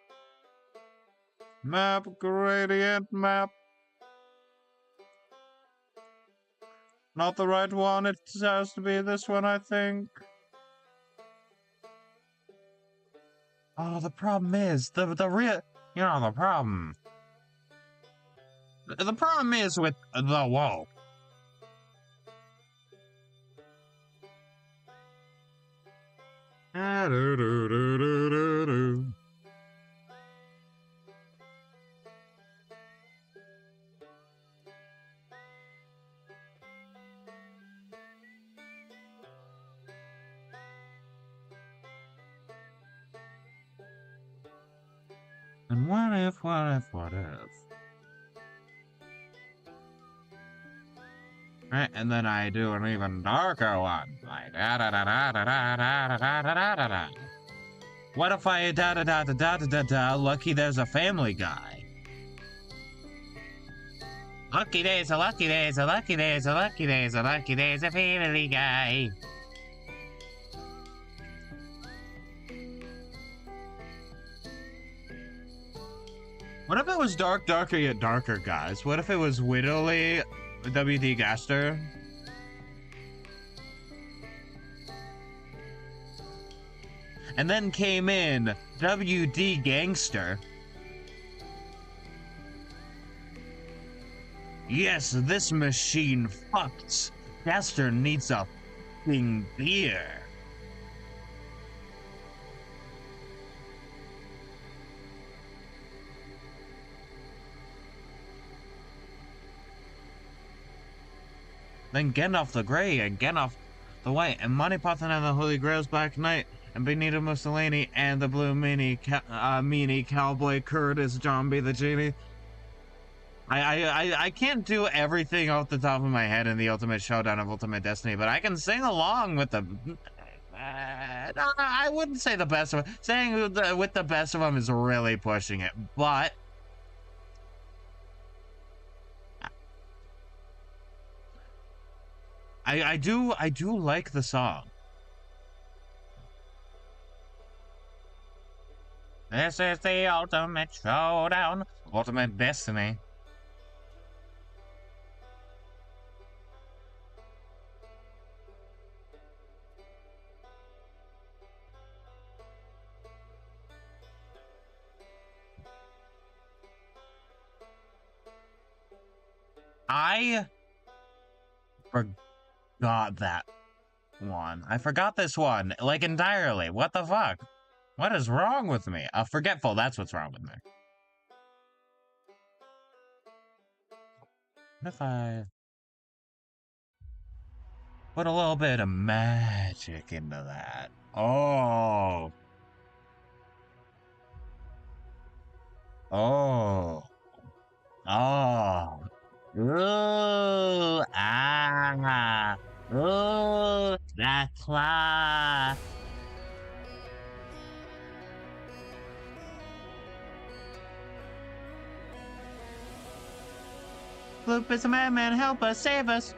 map, gradient map. Not the right one, it has to be this one, I think. Oh, the problem is, the real, the problem. The problem is with the wall. And what if? Right, and then I do an even darker one, like da da da da da da da da da da da. What if I da da da da da da da da? Lucky there's a Family Guy. Lucky days, a lucky days, a lucky days, a lucky days, a lucky days, a Family Guy. What if it was darker yet darker, guys? What if it was Whittly, W.D. Gaster? And then came in W.D. Gangster. Yes, this machine fucks. Gaster needs a f***ing beer. Then Gandalf the Grey and Gandalf the White and Monty Python and the Holy Grail's Black Knight and Benito Mussolini and the Blue Meanie Cowboy Curtis John B. the Genie. I can't do everything off the top of my head in the Ultimate Showdown of Ultimate Destiny, but I can sing along with the... I wouldn't say the best of them. Saying with the best of them is really pushing it, but... I do like the song. This is the Ultimate Showdown, Ultimate Destiny. I forgot that one. I forgot this one, like, entirely. What the fuck? What is wrong with me? Forgetful, that's what's wrong with me. What if I put a little bit of magic into that? Oh. Oh. Oh. Ooh. Ah. Ooh. That claw. Floop is a madman, help us, save us.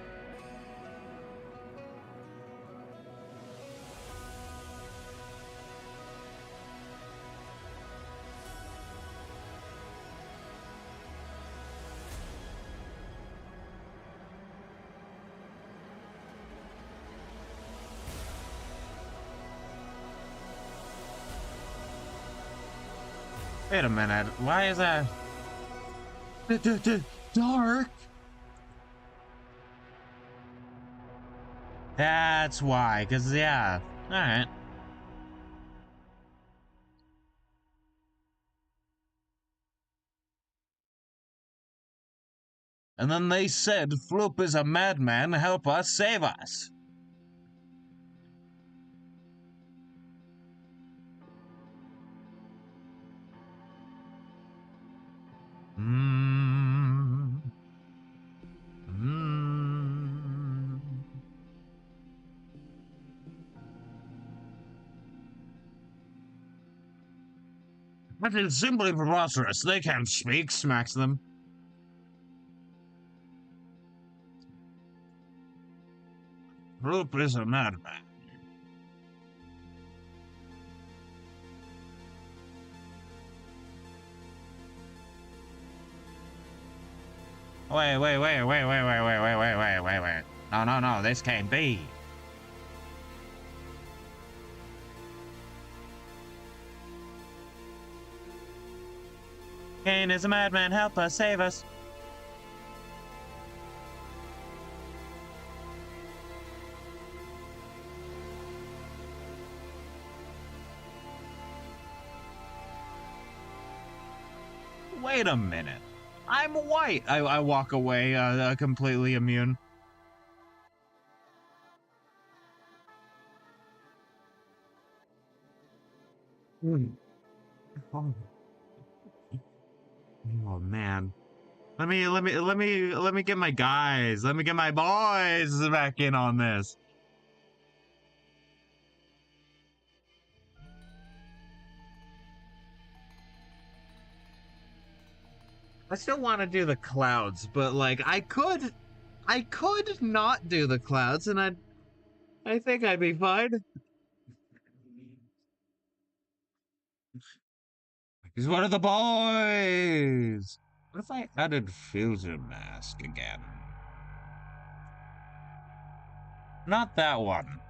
Wait a minute, why is that dark? That's why, cause yeah, alright. And then they said, Floop is a madman, help us, save us. That is simply preposterous. They can't speak, smacks them. Floop is a madman. Wait. No, this can't be. Kane is a madman, help us, save us. Wait a minute. I'm white. I walk away, completely immune. Oh man. Let me get my guys. Let me get my boys back in on this. I still want to do the clouds, but like I could not do the clouds and I think I'd be fine. He's one of the boys. What if I added filter mask again? Not that one.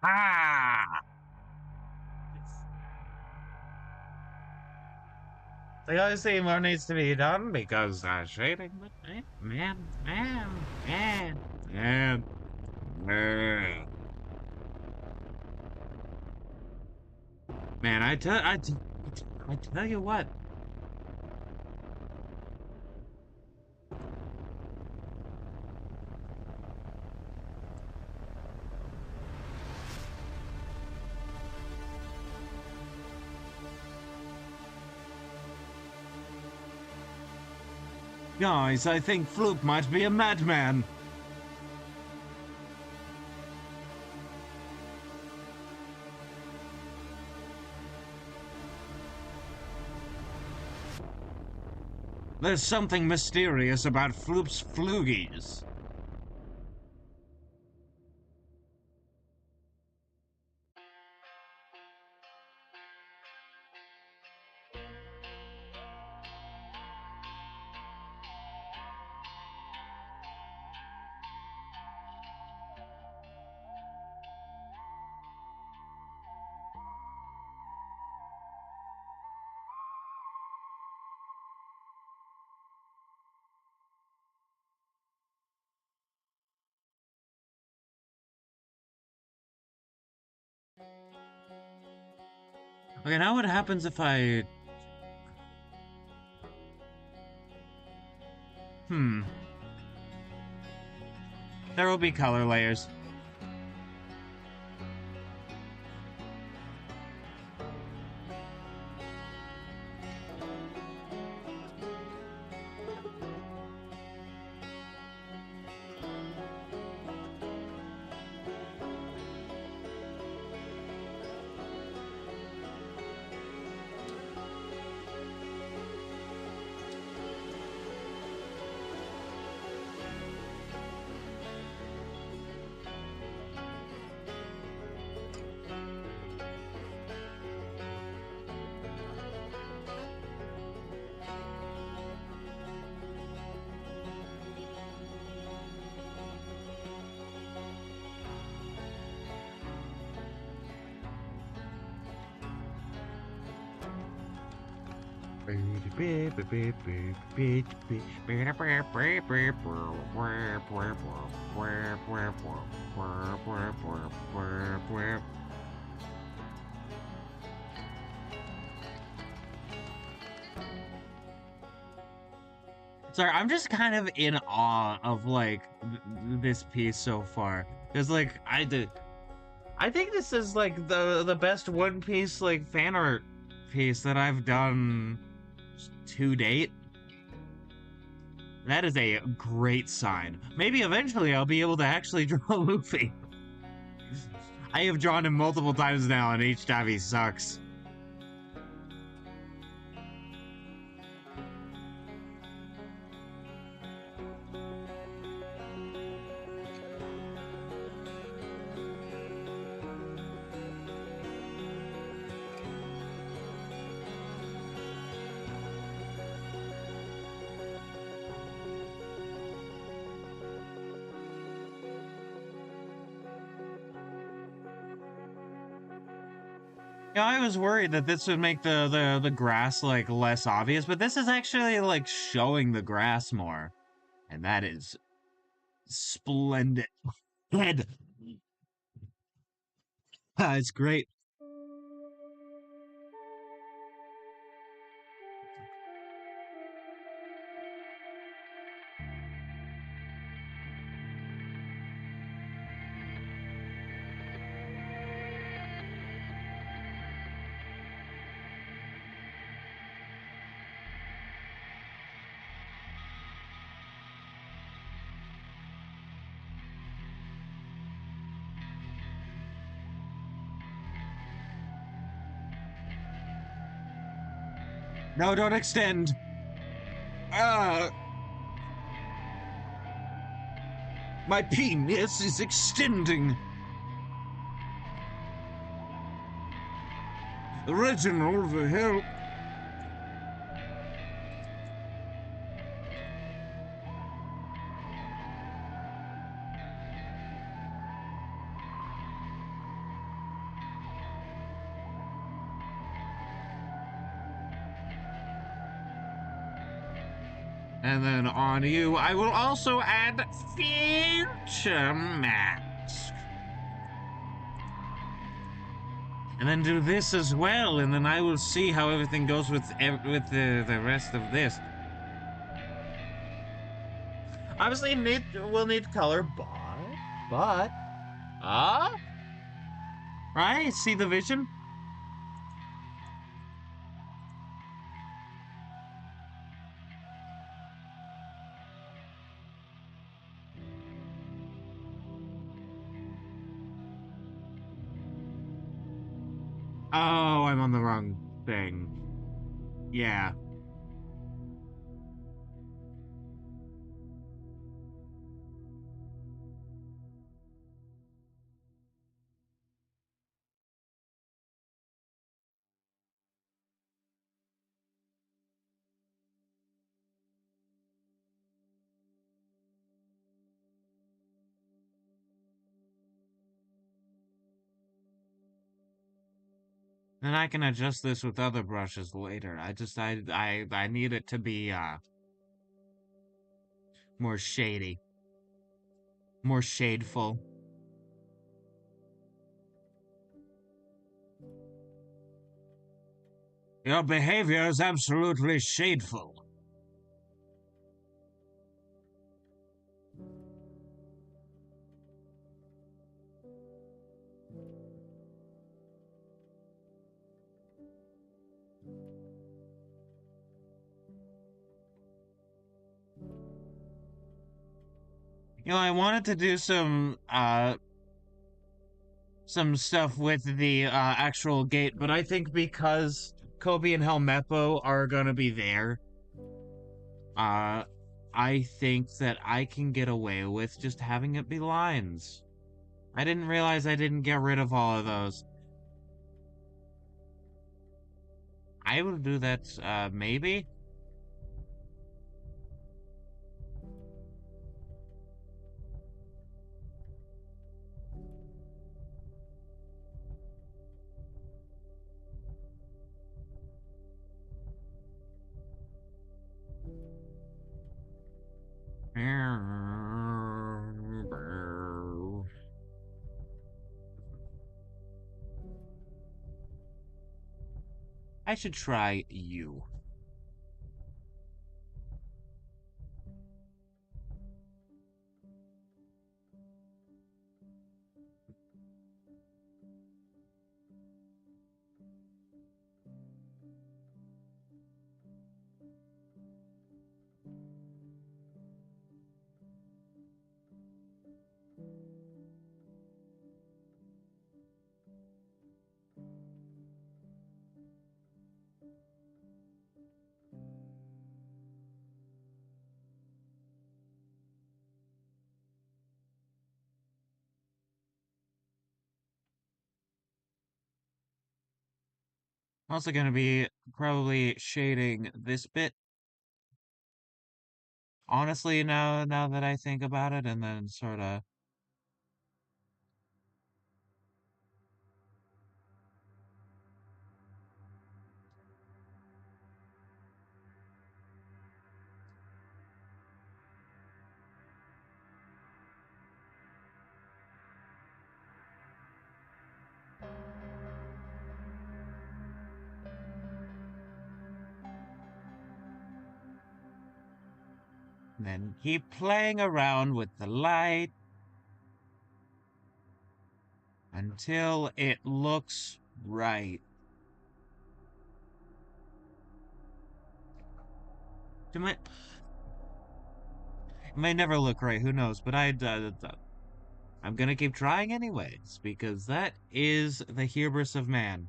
Ah! They always say more needs to be done because shading, man. Man, I tell you what. Guys, I think Floop might be a madman. There's something mysterious about Floop's floogies. Okay, now what happens if I... There will be color layers. Sorry, I'm just kind of in awe of like this piece so far. Cause like I did. I think this is like the best One Piece like fan art piece that I've done to date. That is a great sign. Maybe eventually I'll be able to actually draw Luffy. I have drawn him multiple times now, and each time he sucks. Yeah, I was worried that this would make the grass like less obvious, but this is actually like showing the grass more. And that is splendid. Head. It's great. No, don't extend. Uh, my penis is extending. Reginald, help. And then on you, I will also add Future Mask. And then do this as well, and then I will see how everything goes with the rest of this. Obviously, we'll need color, but, right? See the vision? Oh, I'm on the wrong thing. Yeah. And I can adjust this with other brushes later. I need it to be, more shady. More shadeful. Your behavior is absolutely shadeful. You know, I wanted to do some stuff with the actual gate, but I think because Kobe and Helmeppo are gonna be there, uh, I think that I can get away with just having it be lines. I didn't realize I didn't get rid of all of those. I will do that, maybe? I should try you. I'm also gonna be probably shading this bit. Honestly, now that I think about it, and then sort of then keep playing around with the light until it looks right. It may never look right, who knows? But I'm gonna keep trying anyways, because that is the hubris of man.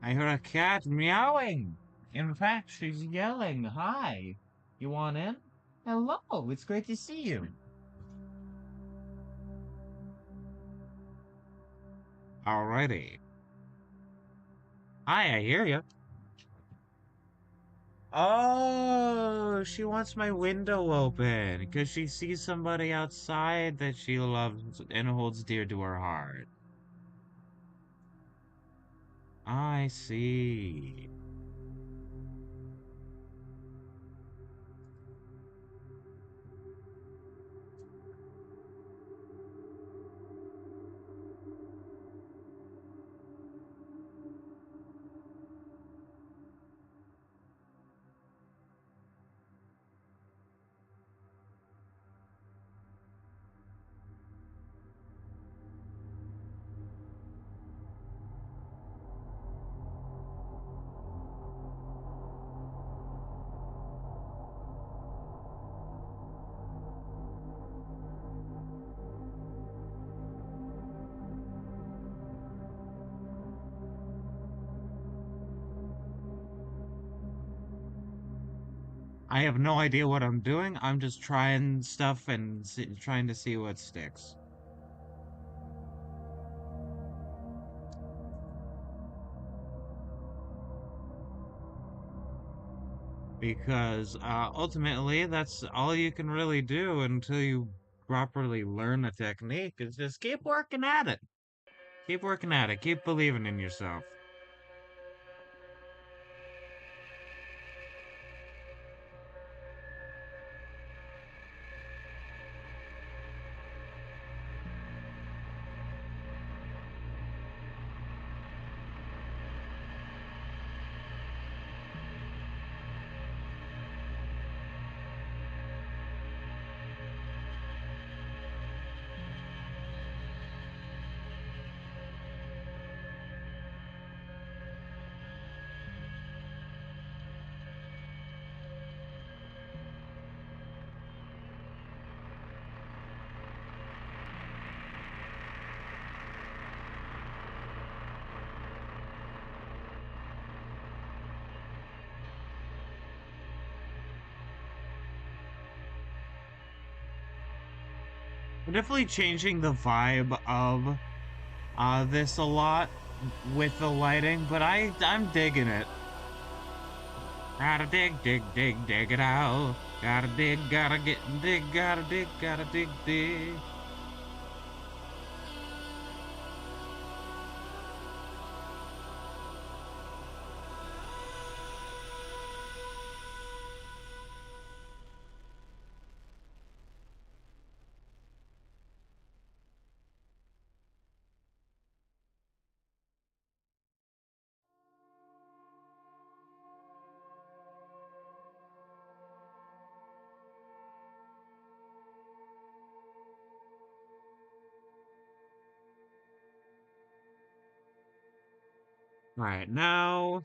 I heard a cat meowing. In fact, she's yelling, "Hi, you want in?" Hello, it's great to see you. Alrighty. Hi, I hear you. Oh, she wants my window open because she sees somebody outside that she loves and holds dear to her heart. I see. I have no idea what I'm doing. I'm just trying stuff and trying to see what sticks. Because ultimately, that's all you can really do until you properly learn the technique is just keep working at it. Keep working at it. Keep believing in yourself. We're definitely changing the vibe of this a lot with the lighting, but I'm digging it. Gotta dig, dig, dig, dig it out. Gotta dig, gotta get, dig, gotta dig, gotta dig, dig. Right now,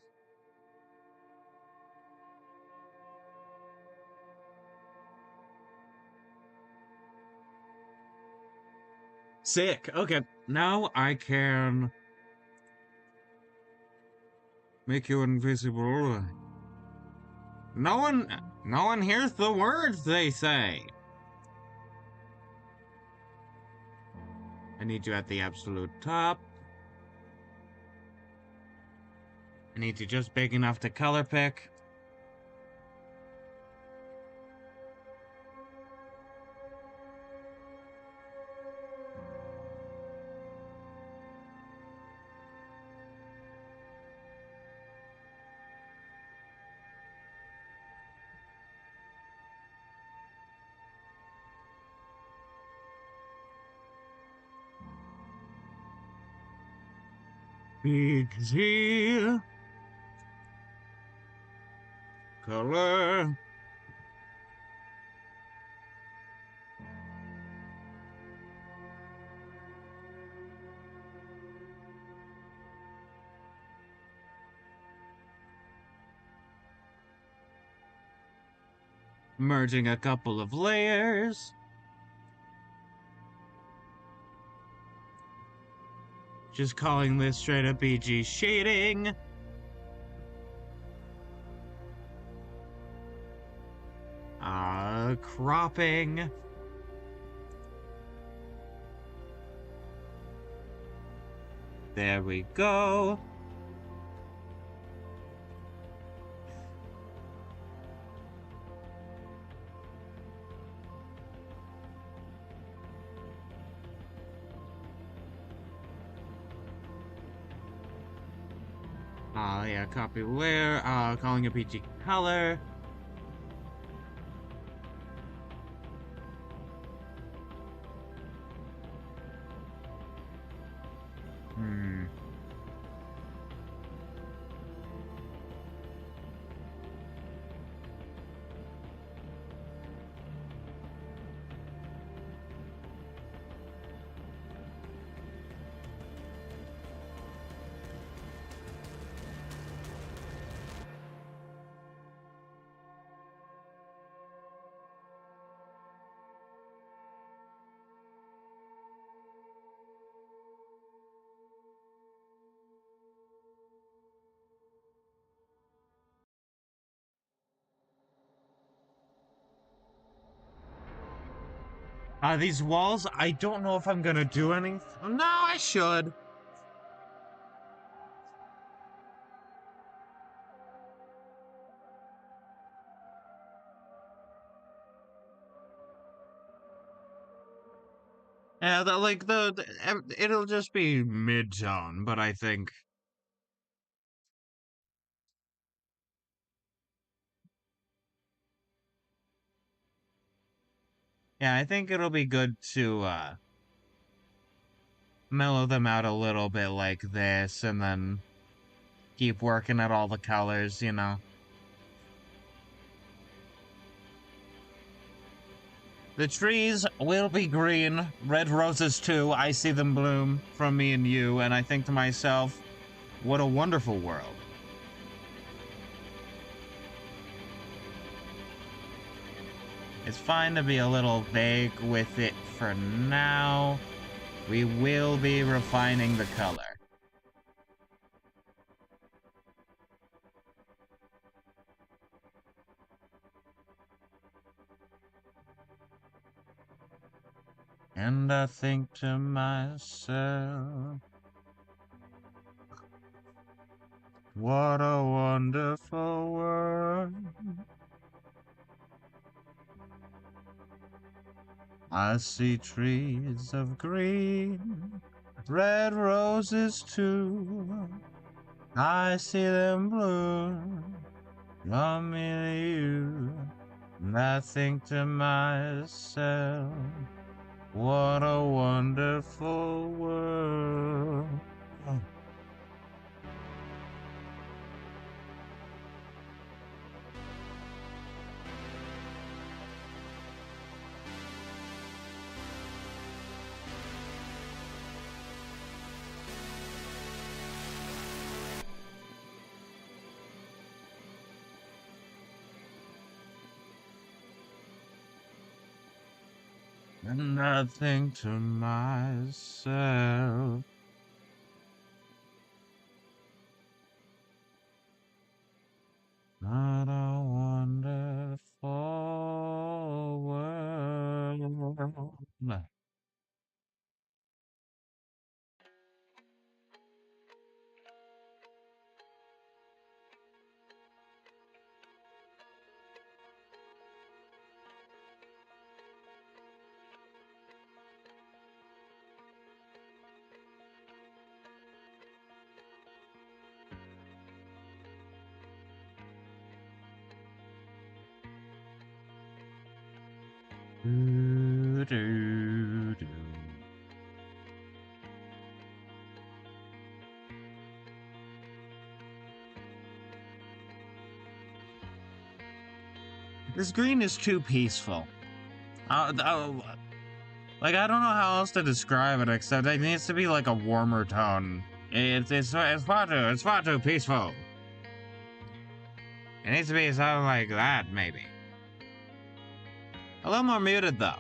Sick. Okay, now I can make you invisible. No one hears the words they say. I need you at the absolute top. I need you just big enough to color pick. Big Z. Color. Merging a couple of layers. Just calling this straight up BG shading. Cropping. There we go. Yeah, copy layer, calling a PG color. These walls, I don't know if I'm gonna do anything. No, I should. Yeah, it'll just be mid-tone, but I think. Yeah, I think it'll be good to, mellow them out a little bit like this, and then keep working at all the colors, you know? The trees will be green, red roses too, I see them bloom from me and you, and I think to myself, what a wonderful world. It's fine to be a little vague with it for now. We will be refining the color. And I think to myself, what a wonderful world. I see trees of green, red roses too. I see them bloom from me to you. And I think to myself, what a wonderful world. Nothing to myself. Not a wonderful world. Do, do, do. This green is too peaceful. Like, I don't know how else to describe it except it needs to be like a warmer tone. It's far too peaceful. It needs to be something like that, maybe. A little more muted, though.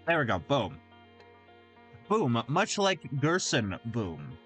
There we go. Boom. Boom. Much like Gerson boom.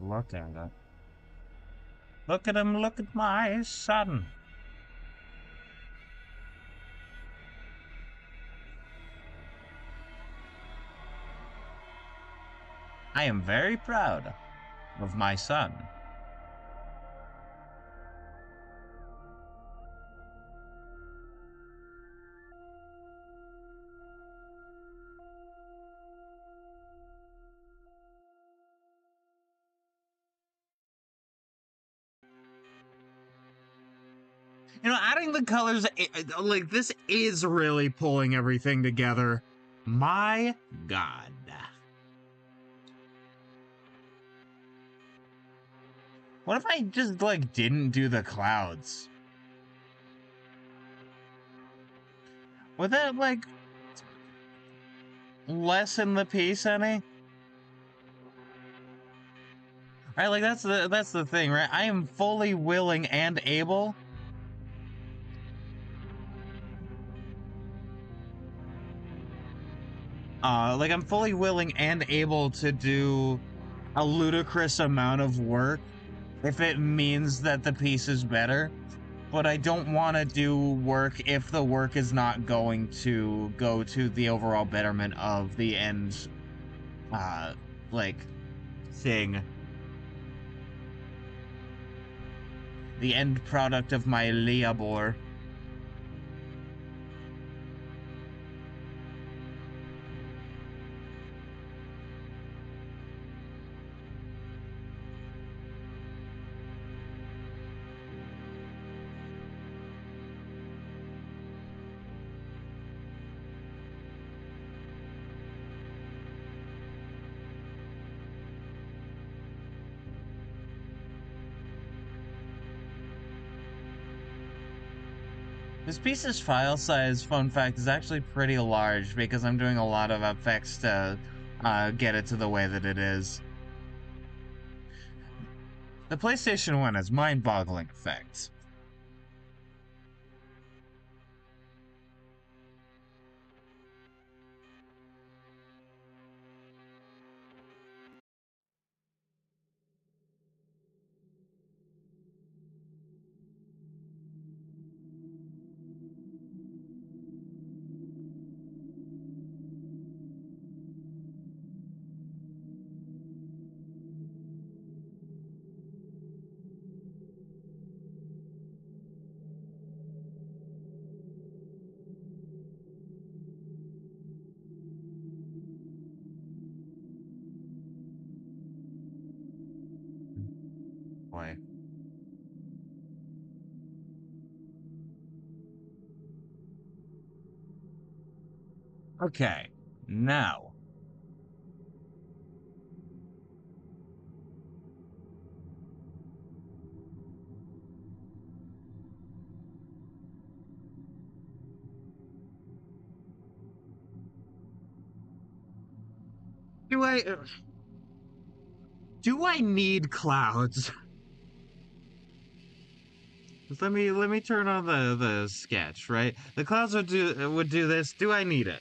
Look at it. Look at him, look at my son. I am very proud of my son. You know, adding the colors, like, this is really pulling everything together. My God. What if I just, like, didn't do the clouds? Would that, like, lessen the piece any? Right, like, that's the thing, right? I am fully willing and able. Like, I'm fully willing and able to do a ludicrous amount of work if it means that the piece is better. But I don't want to do work if the work is not going to go to the overall betterment of the end, like, thing. The end product of my labor. This piece's file size, fun fact, is actually pretty large because I'm doing a lot of effects to get it to the way that it is. The PlayStation 1 has mind-boggling effects. Boy. Okay, now. Do I... Do I need clouds? Just let me turn on the sketch, right? The clouds would do this. Do I need it?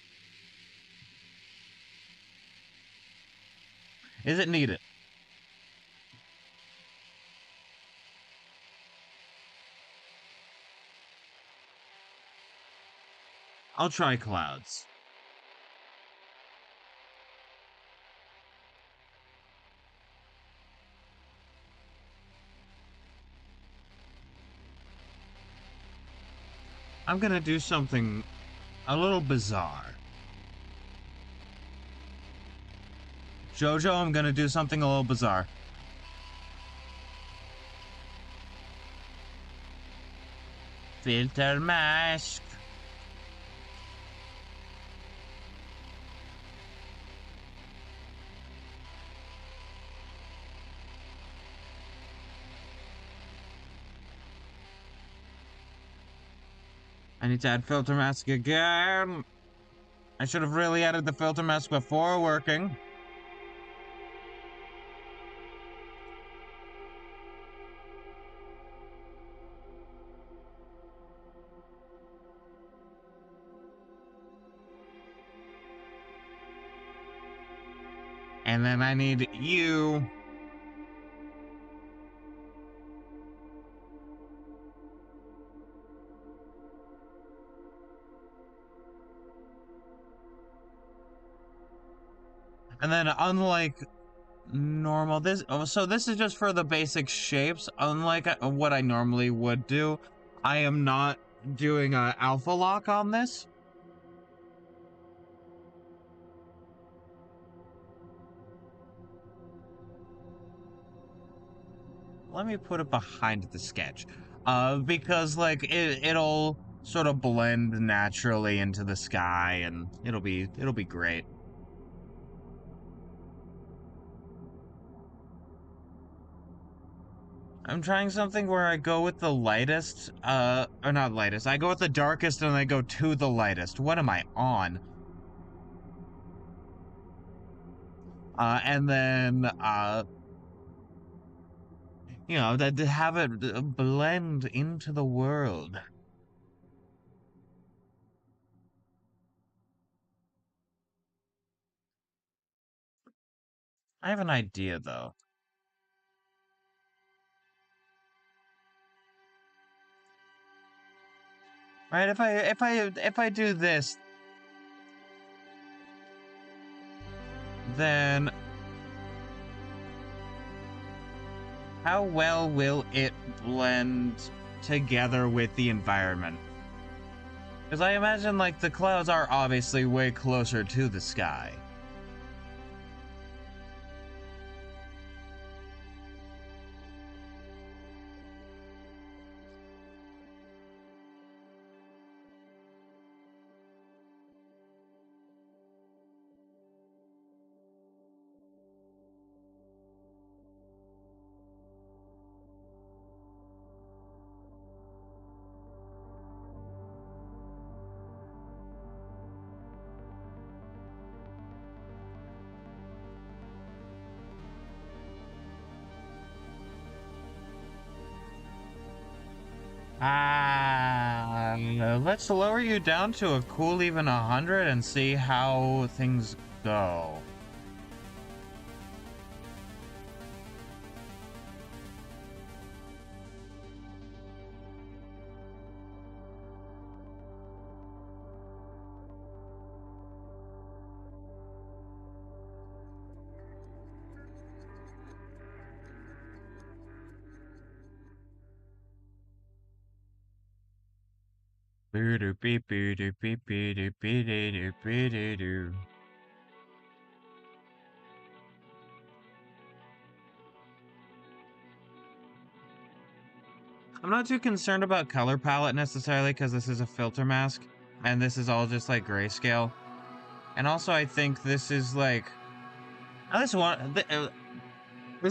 Is it needed? I'll try clouds. I'm gonna do something a little bizarre. Jojo, I'm gonna do something a little bizarre. Filter mask. I need to add filter mask again. I should have really added the filter mask before working. And then I need you. And then unlike normal, so this is just for the basic shapes. Unlike what I normally would do, I am not doing a alpha lock on this. Let me put it behind the sketch, because like it'll sort of blend naturally into the sky, and it'll be great. I'm trying something where I go with the lightest, or not lightest. I go with the darkest and I go to the lightest. What am I on? And then, you know, to have it blend into the world. I have an idea though. Right, if I do this, then how well will it blend together with the environment? Because I imagine, like, the clouds are obviously way closer to the sky. Let's lower you down to a cool even 100 and see how things go. I'm not too concerned about color palette necessarily because this is a filter mask and this is all just like grayscale. And also I think this is like this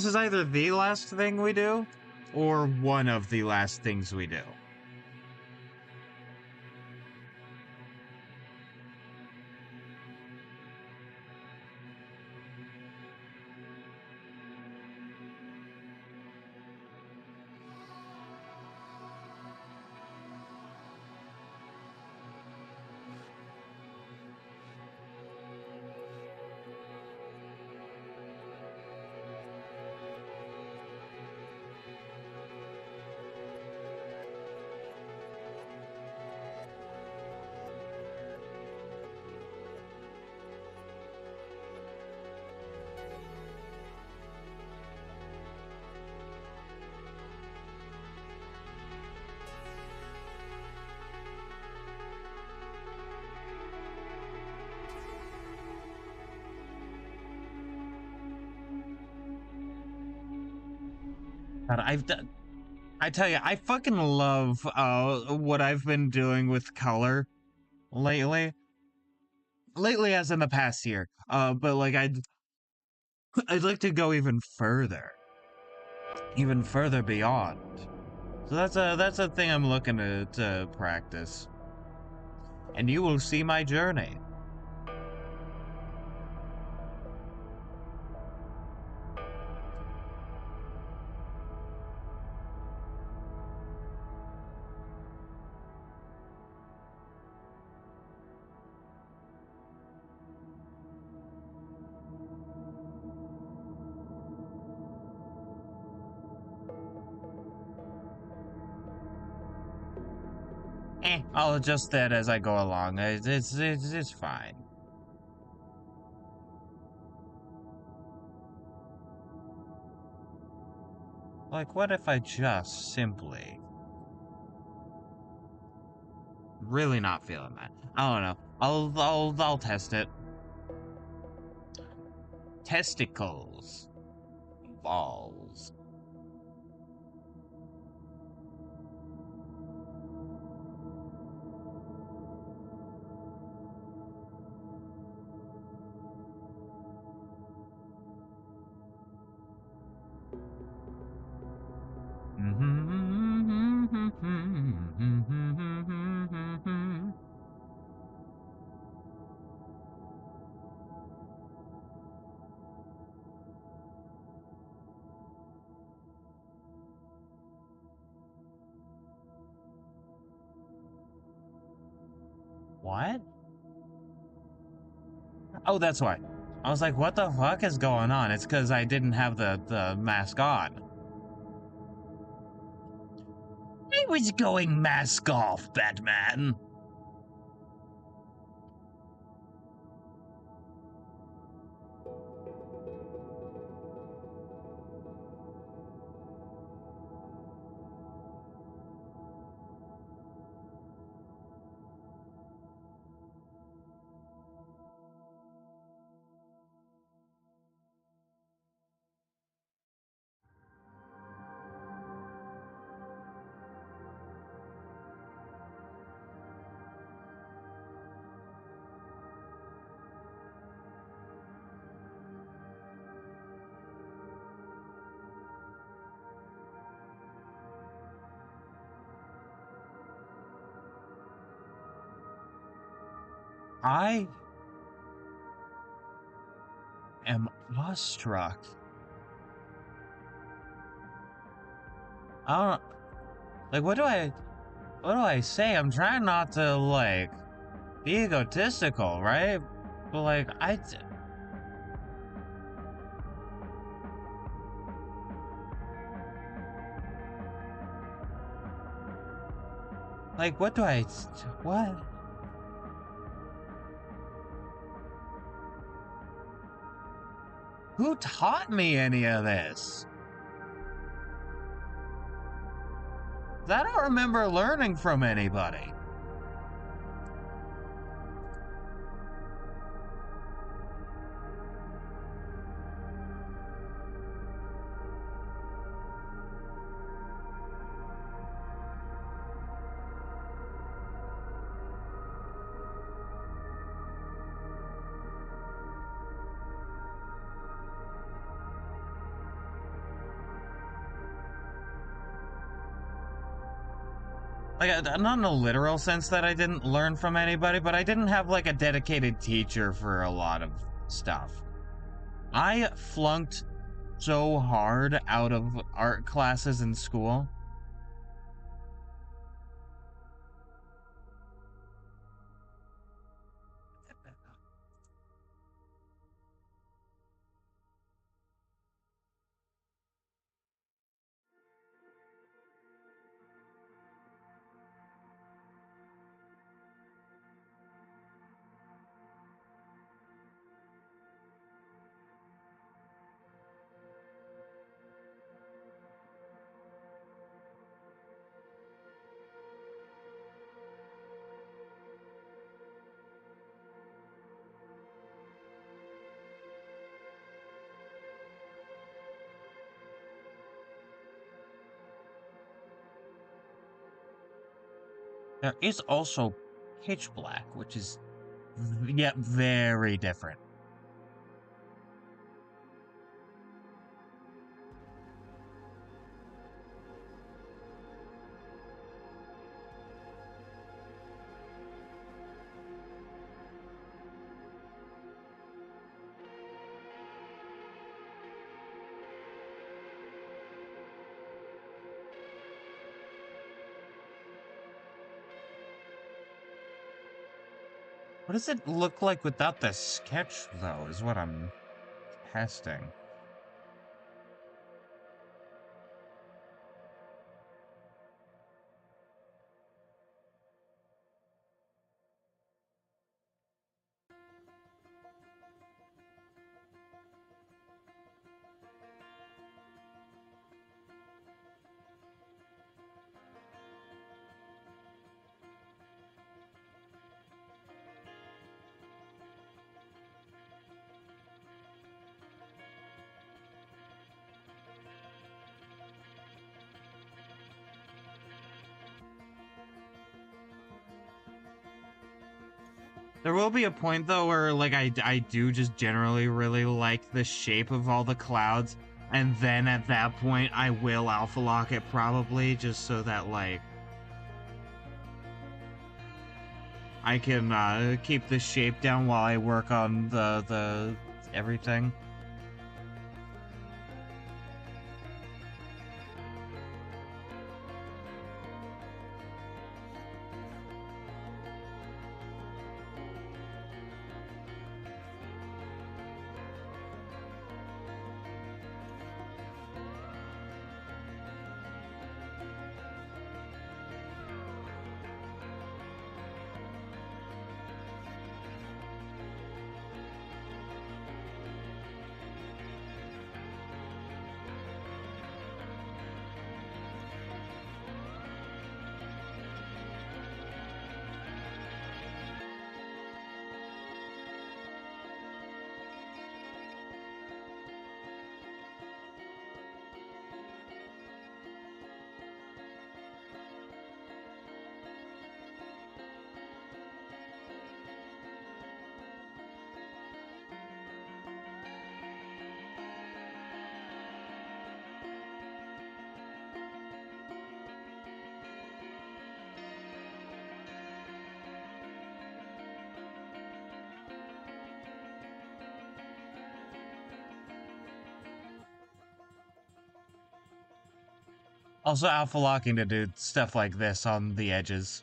is either the last thing we do or one of the last things we do. God, I tell you, I fucking love what I've been doing with color lately. Lately, as in the past year. But like I'd like to go even further beyond. So that's a thing I'm looking to practice. And you will see my journey. I'll adjust that as I go along. It's fine. Like, what if I just simply really not feeling that? I don't know. I'll test it. Testicles. Balls. What? Oh, that's why. I was like, what the fuck is going on? It's because I didn't have the mask on. I was going mask off, Batman. I am awestruck. I don't like what do I what do I say? I'm trying not to, like, be egotistical, right? But, like, like, what do what? Who taught me any of this? I don't remember learning from anybody. Like, not in a literal sense that I didn't learn from anybody, but I didn't have, like, a dedicated teacher for a lot of stuff. I flunked so hard out of art classes in school. There is also pitch black, which is yet very different. What does it look like without the sketch, though, is what I'm testing. There will be a point, though, where, like, I do just generally really like the shape of all the clouds, and then at that point, I will alpha lock it probably, just so that, like, I can keep the shape down while I work on the everything. Also alpha locking to do stuff like this on the edges.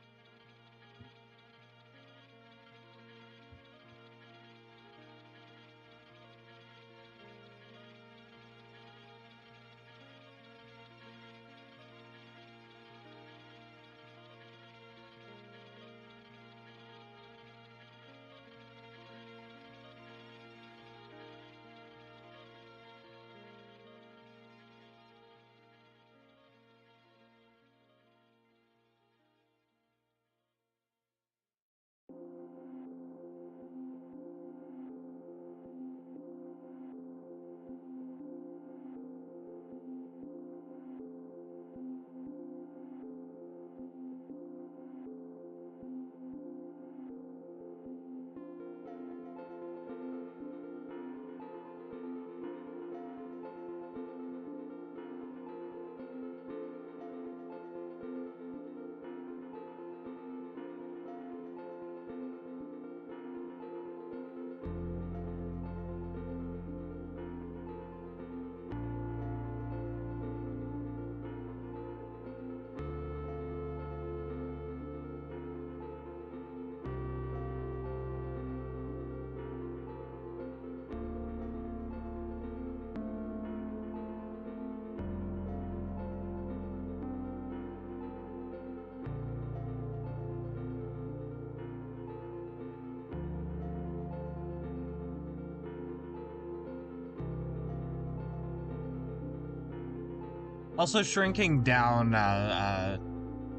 Also shrinking down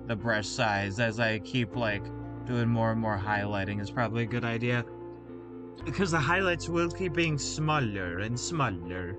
the brush size as I keep like doing more and more highlighting is probably a good idea. Because the highlights will keep being smaller and smaller.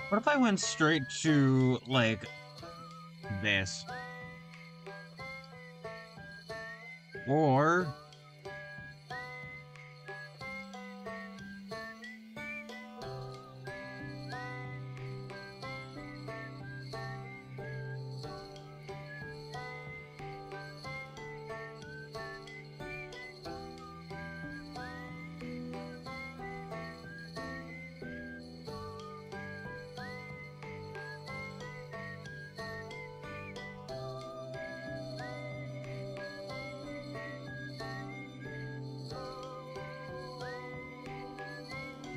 What if I went straight to, like, this? Or...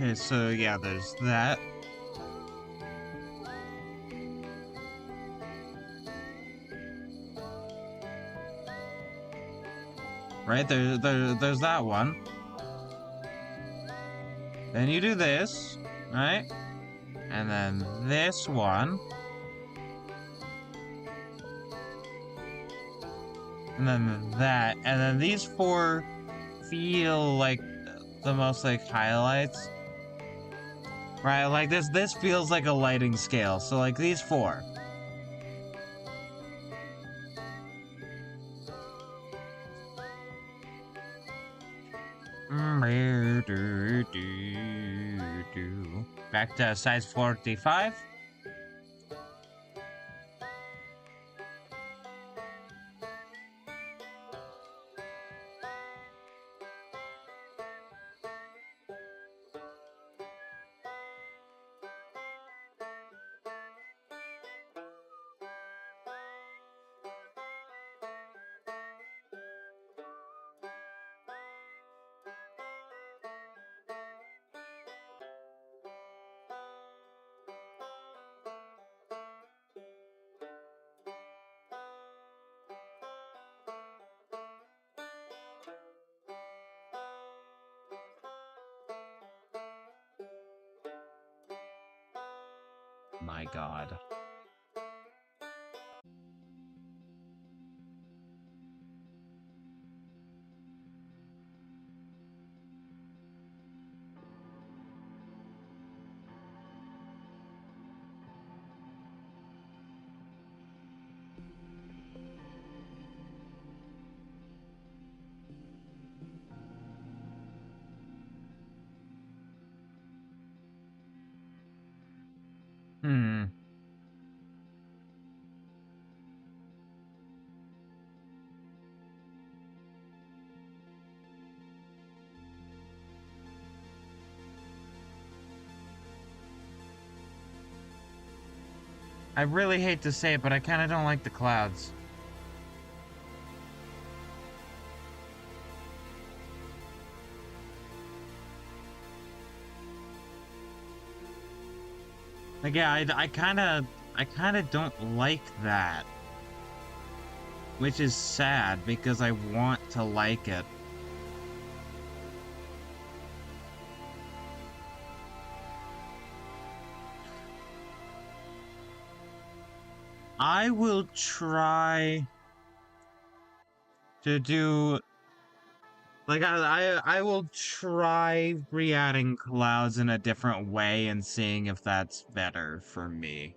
Okay, so yeah, there's that. Right, there's that one. Then you do this, right? And then this one. And then that. And then these four feel like the most like highlights. Right, like this feels like a lighting scale. So like these four. Back to size 45. My God. Hmm. I really hate to say it, but I kind of don't like the clouds. Like, yeah, I kind of don't like that. Which is sad, because I want to like it. I will try to do... Like, I will try re-adding clouds in a different way and seeing if that's better for me.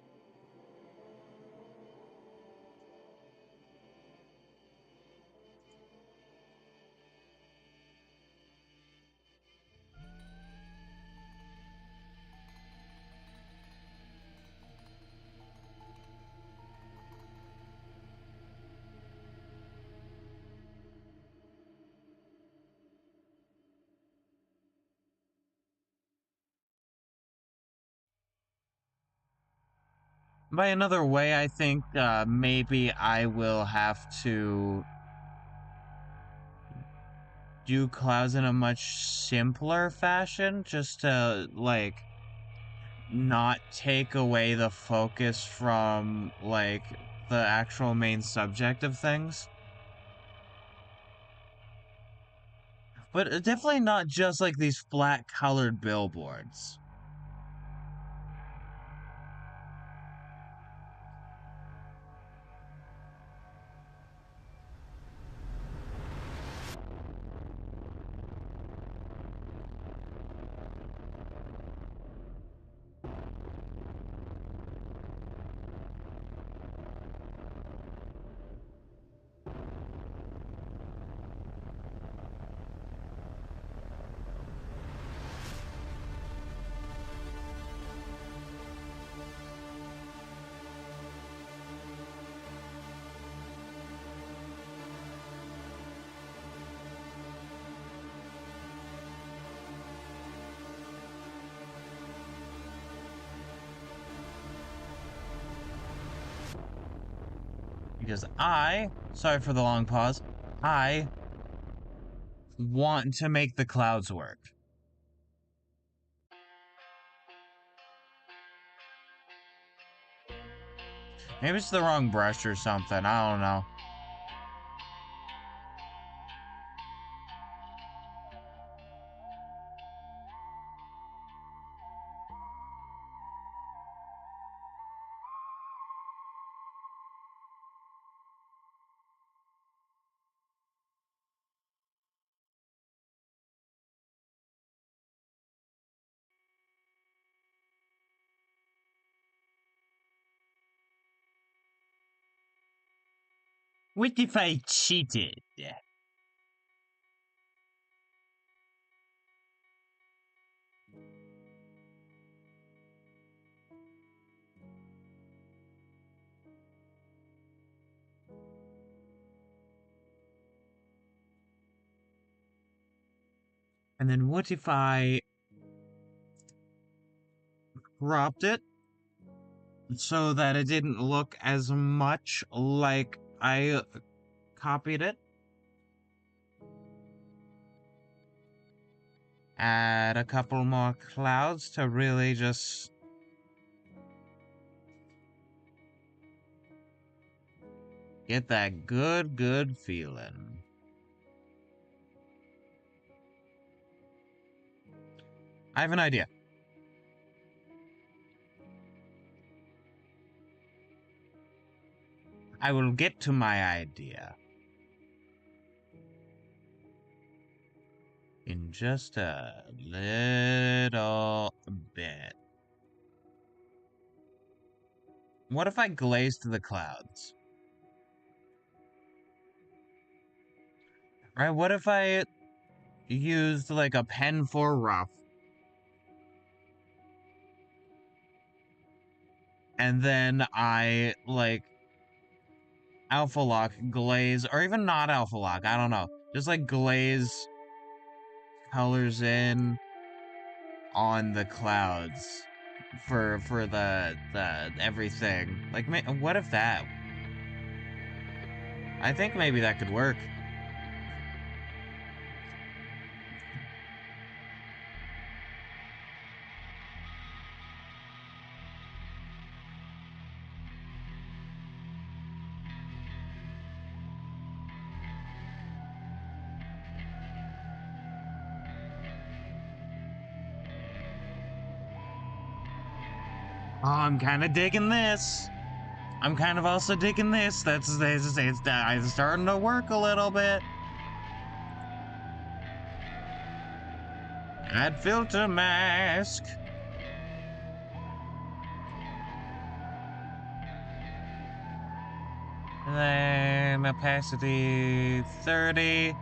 By another way, I think maybe I will have to do clouds in a much simpler fashion, just to, like, not take away the focus from, like, the actual main subject of things. But definitely not just, like, these flat colored billboards. Because sorry for the long pause, I want to make the clouds work. Maybe it's the wrong brush or something. I don't know. What if I cheated? And then what if I cropped it so that it didn't look as much like I copied it? Add a couple more clouds to really just get that good feeling. I have an idea. I will get to my idea in just a little bit. What if I glazed the clouds? Right, what if I used like a pen for rough and then I like alpha lock glaze, or even not alpha lock, I don't know, just like glaze colors in on the clouds for the everything. Like, what if that? I think maybe that could work. Oh, I'm kind of digging this. I'm kind of also digging this. It's starting to work a little bit. Add filter mask. And then opacity 30.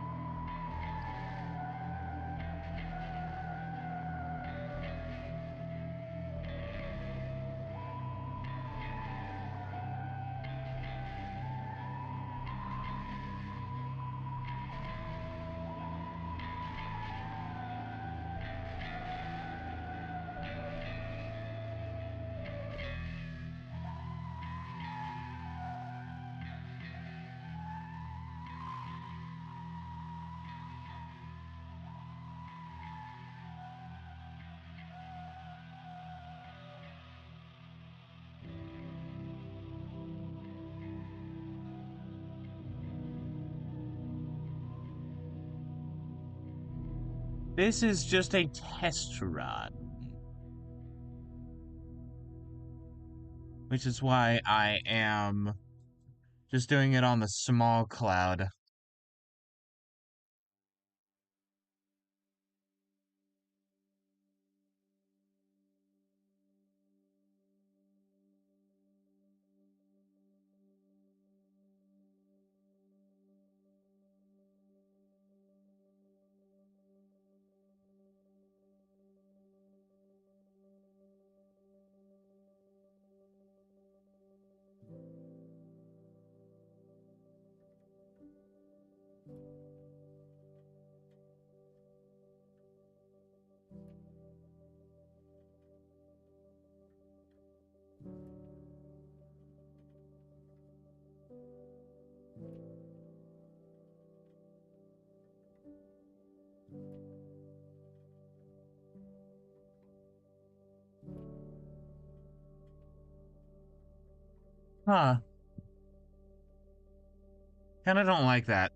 This is just a test run. Which is why I am just doing it on the small cloud. Huh. Kinda don't like that.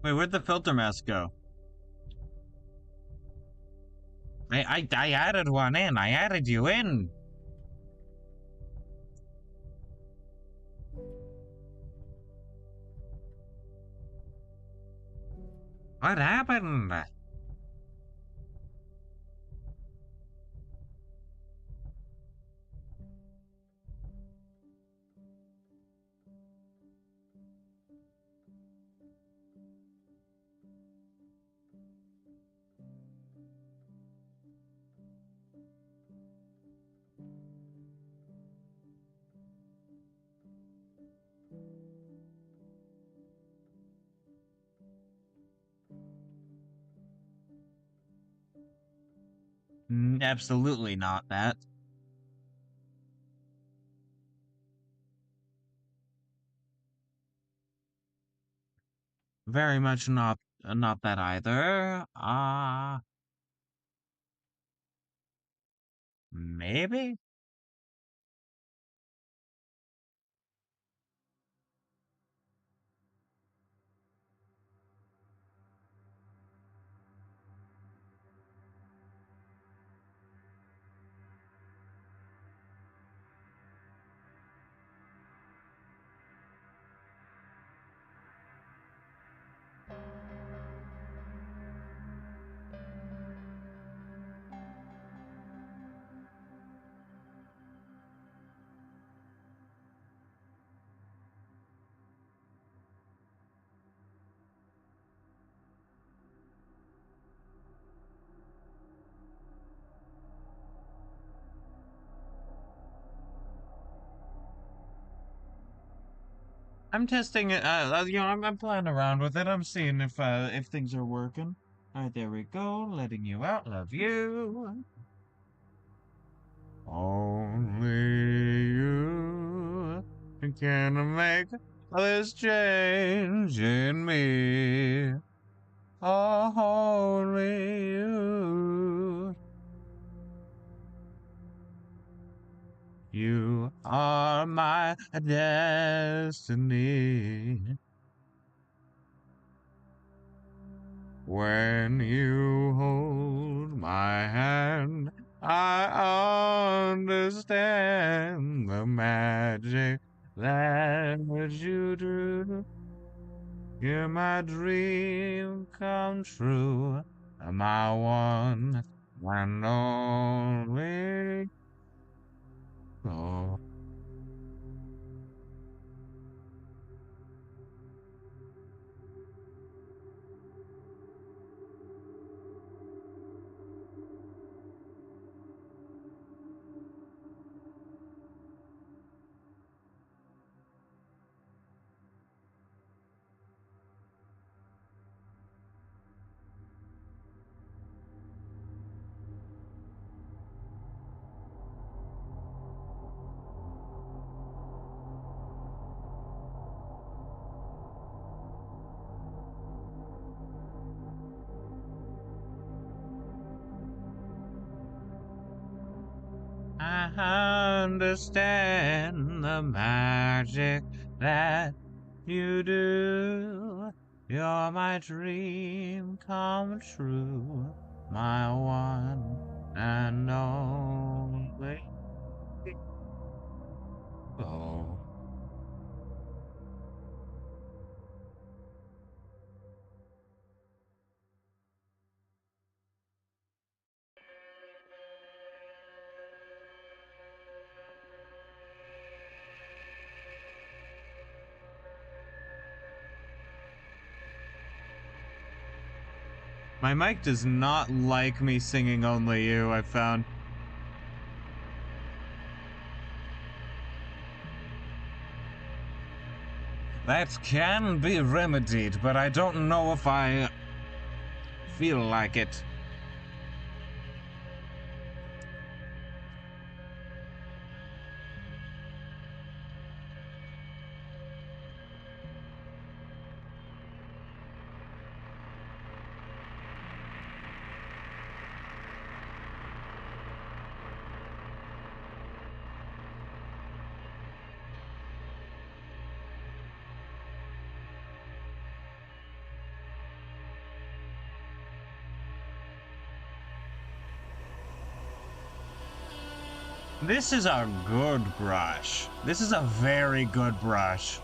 Wait, where'd the filter mask go? I added one in. I added you in. What happened? Absolutely not that. Very much not that either. Maybe? I'm testing it. I'm playing around with it. I'm seeing if things are working. All right, there we go. Letting you out. Love you. Only you can make this change in me. Only you. You are my destiny. When you hold my hand, I understand the magic that you do. You're my dream come true, my one and only. Oh. I understand the magic that you do. You're my dream come true, my one and only. Oh. My mic does not like me singing Only You, I found. That can be remedied, but I don't know if I feel like it. This is a good brush. This is a very good brush.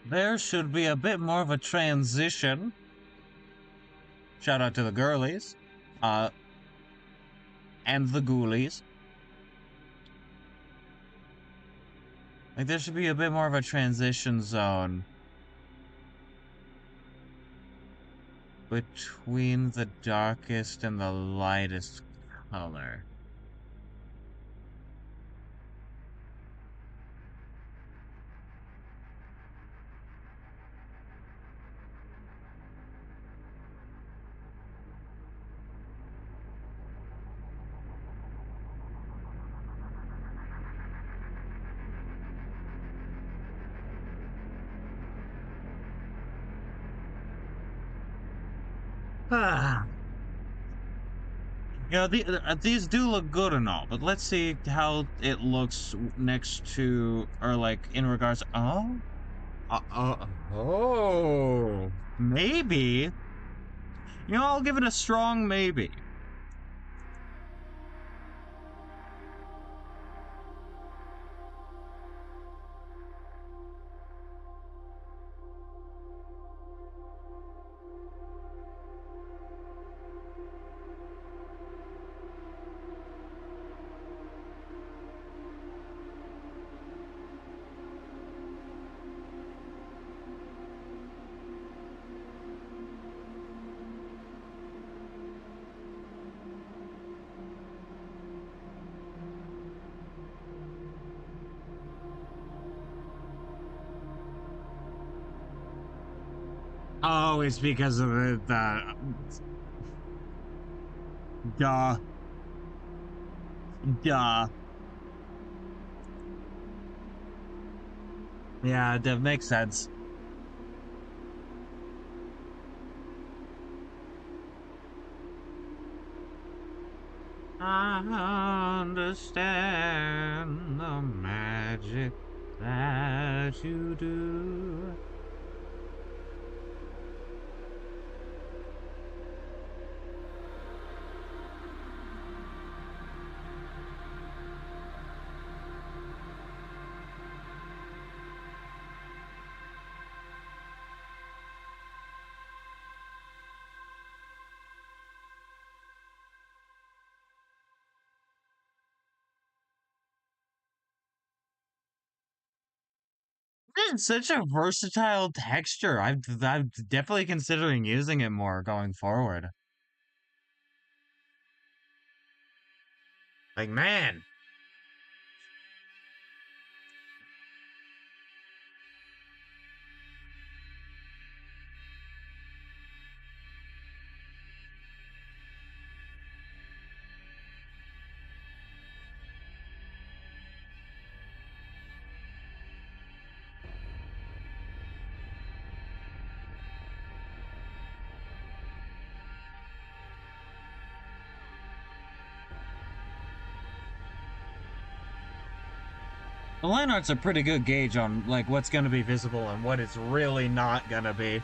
There should be a bit more of a transition. Shout out to the girlies. And the ghoulies. Like, there should be a bit more of a transition zone between the darkest and the lightest color. Ah. You know, these do look good and all, but let's see how it looks next to, or like in regards. Oh, maybe. You know, I'll give it a strong maybe. Oh, it's because of the duh. Duh. Yeah, that makes sense. understand the magic that you do. It's such a versatile texture. I'm definitely considering using it more going forward. Like, man, the line art's a pretty good gauge on like what's gonna be visible and what it's really not gonna be.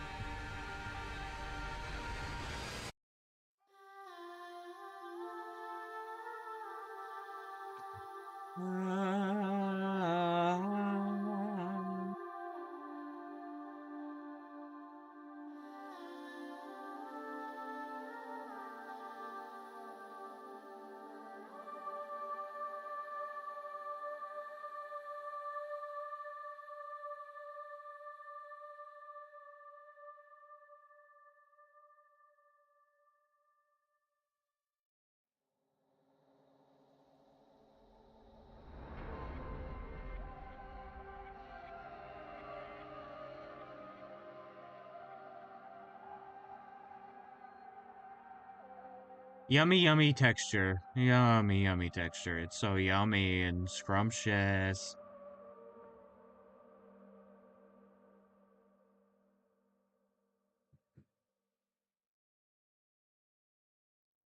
Yummy, yummy texture. Yummy, yummy texture. It's so yummy and scrumptious.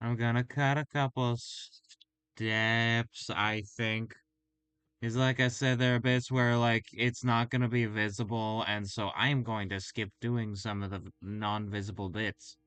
I'm gonna cut a couple steps, I think. Because like I said, there are bits where like it's not gonna be visible, and so I'm going to skip doing some of the non-visible bits.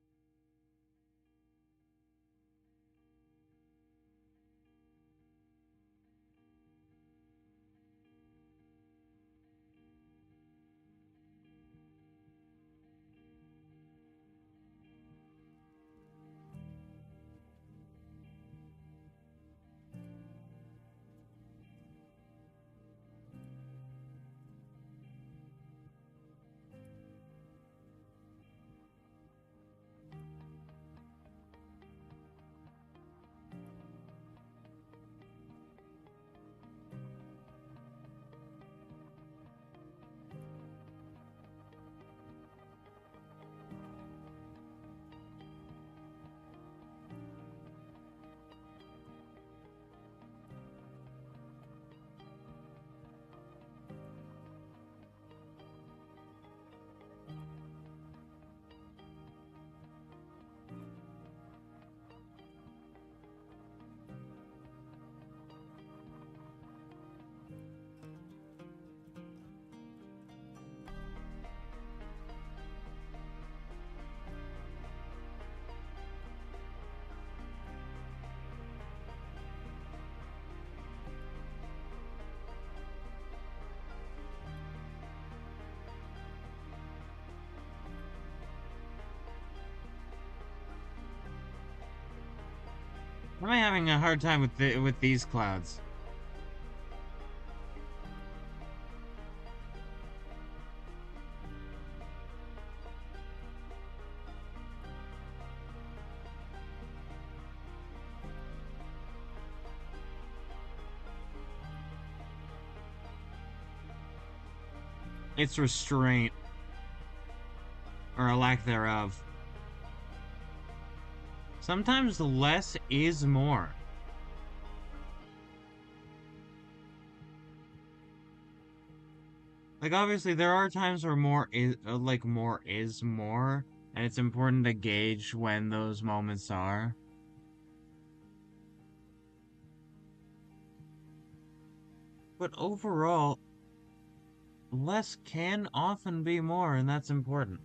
Am I having a hard time with these clouds? It's restraint, or a lack thereof. Sometimes less is more. Like, obviously, there are times where more is, like, more is more, and it's important to gauge when those moments are. But overall, less can often be more, and that's important.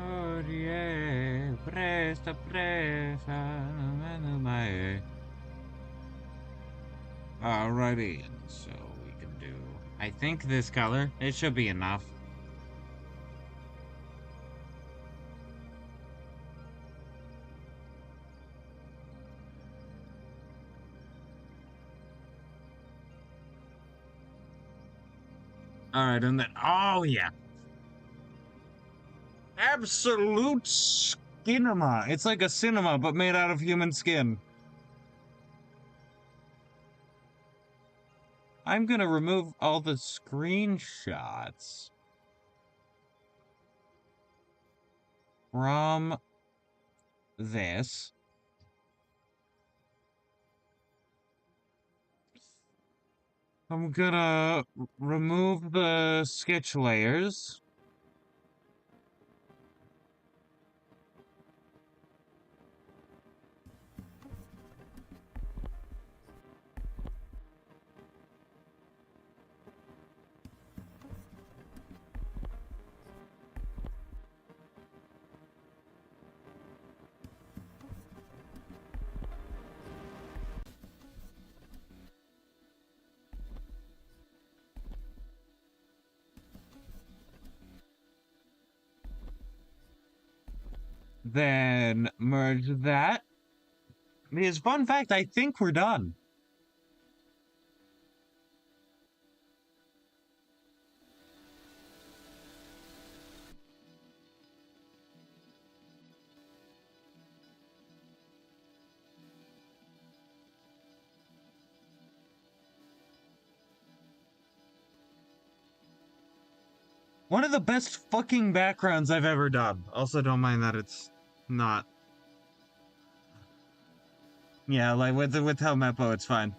Oh, yeah, presta, presta, my. Alrighty, so we can do. I think this color, it should be enough. Alright, and then, oh yeah. Absolute cinema. It's like a cinema, but made out of human skin. I'm gonna remove all the screenshots from this. I'm gonna remove the sketch layers. Then merge that. Because fun fact, I think we're done. One of the best fucking backgrounds I've ever done. Also, don't mind that it's not. Yeah, like with Helmeppo, it's fine.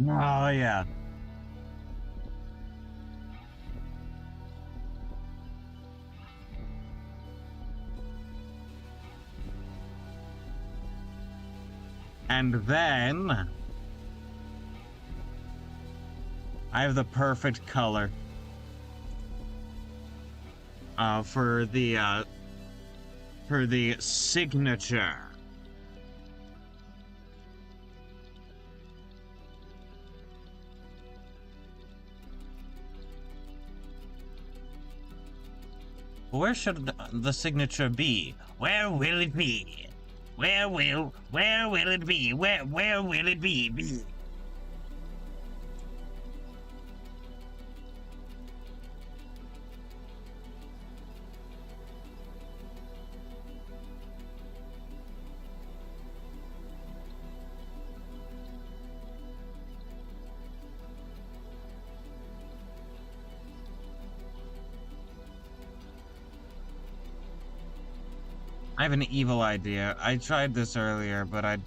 Oh yeah. And then I have the perfect color for the signature. Where should the signature be? Where will it be? Where will it be? Where will it be? I have an evil idea. I tried this earlier, but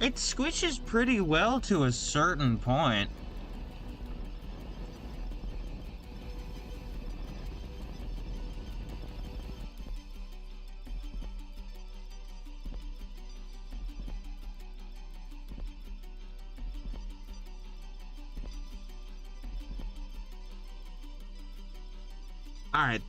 it squishes pretty well to a certain point. Alright.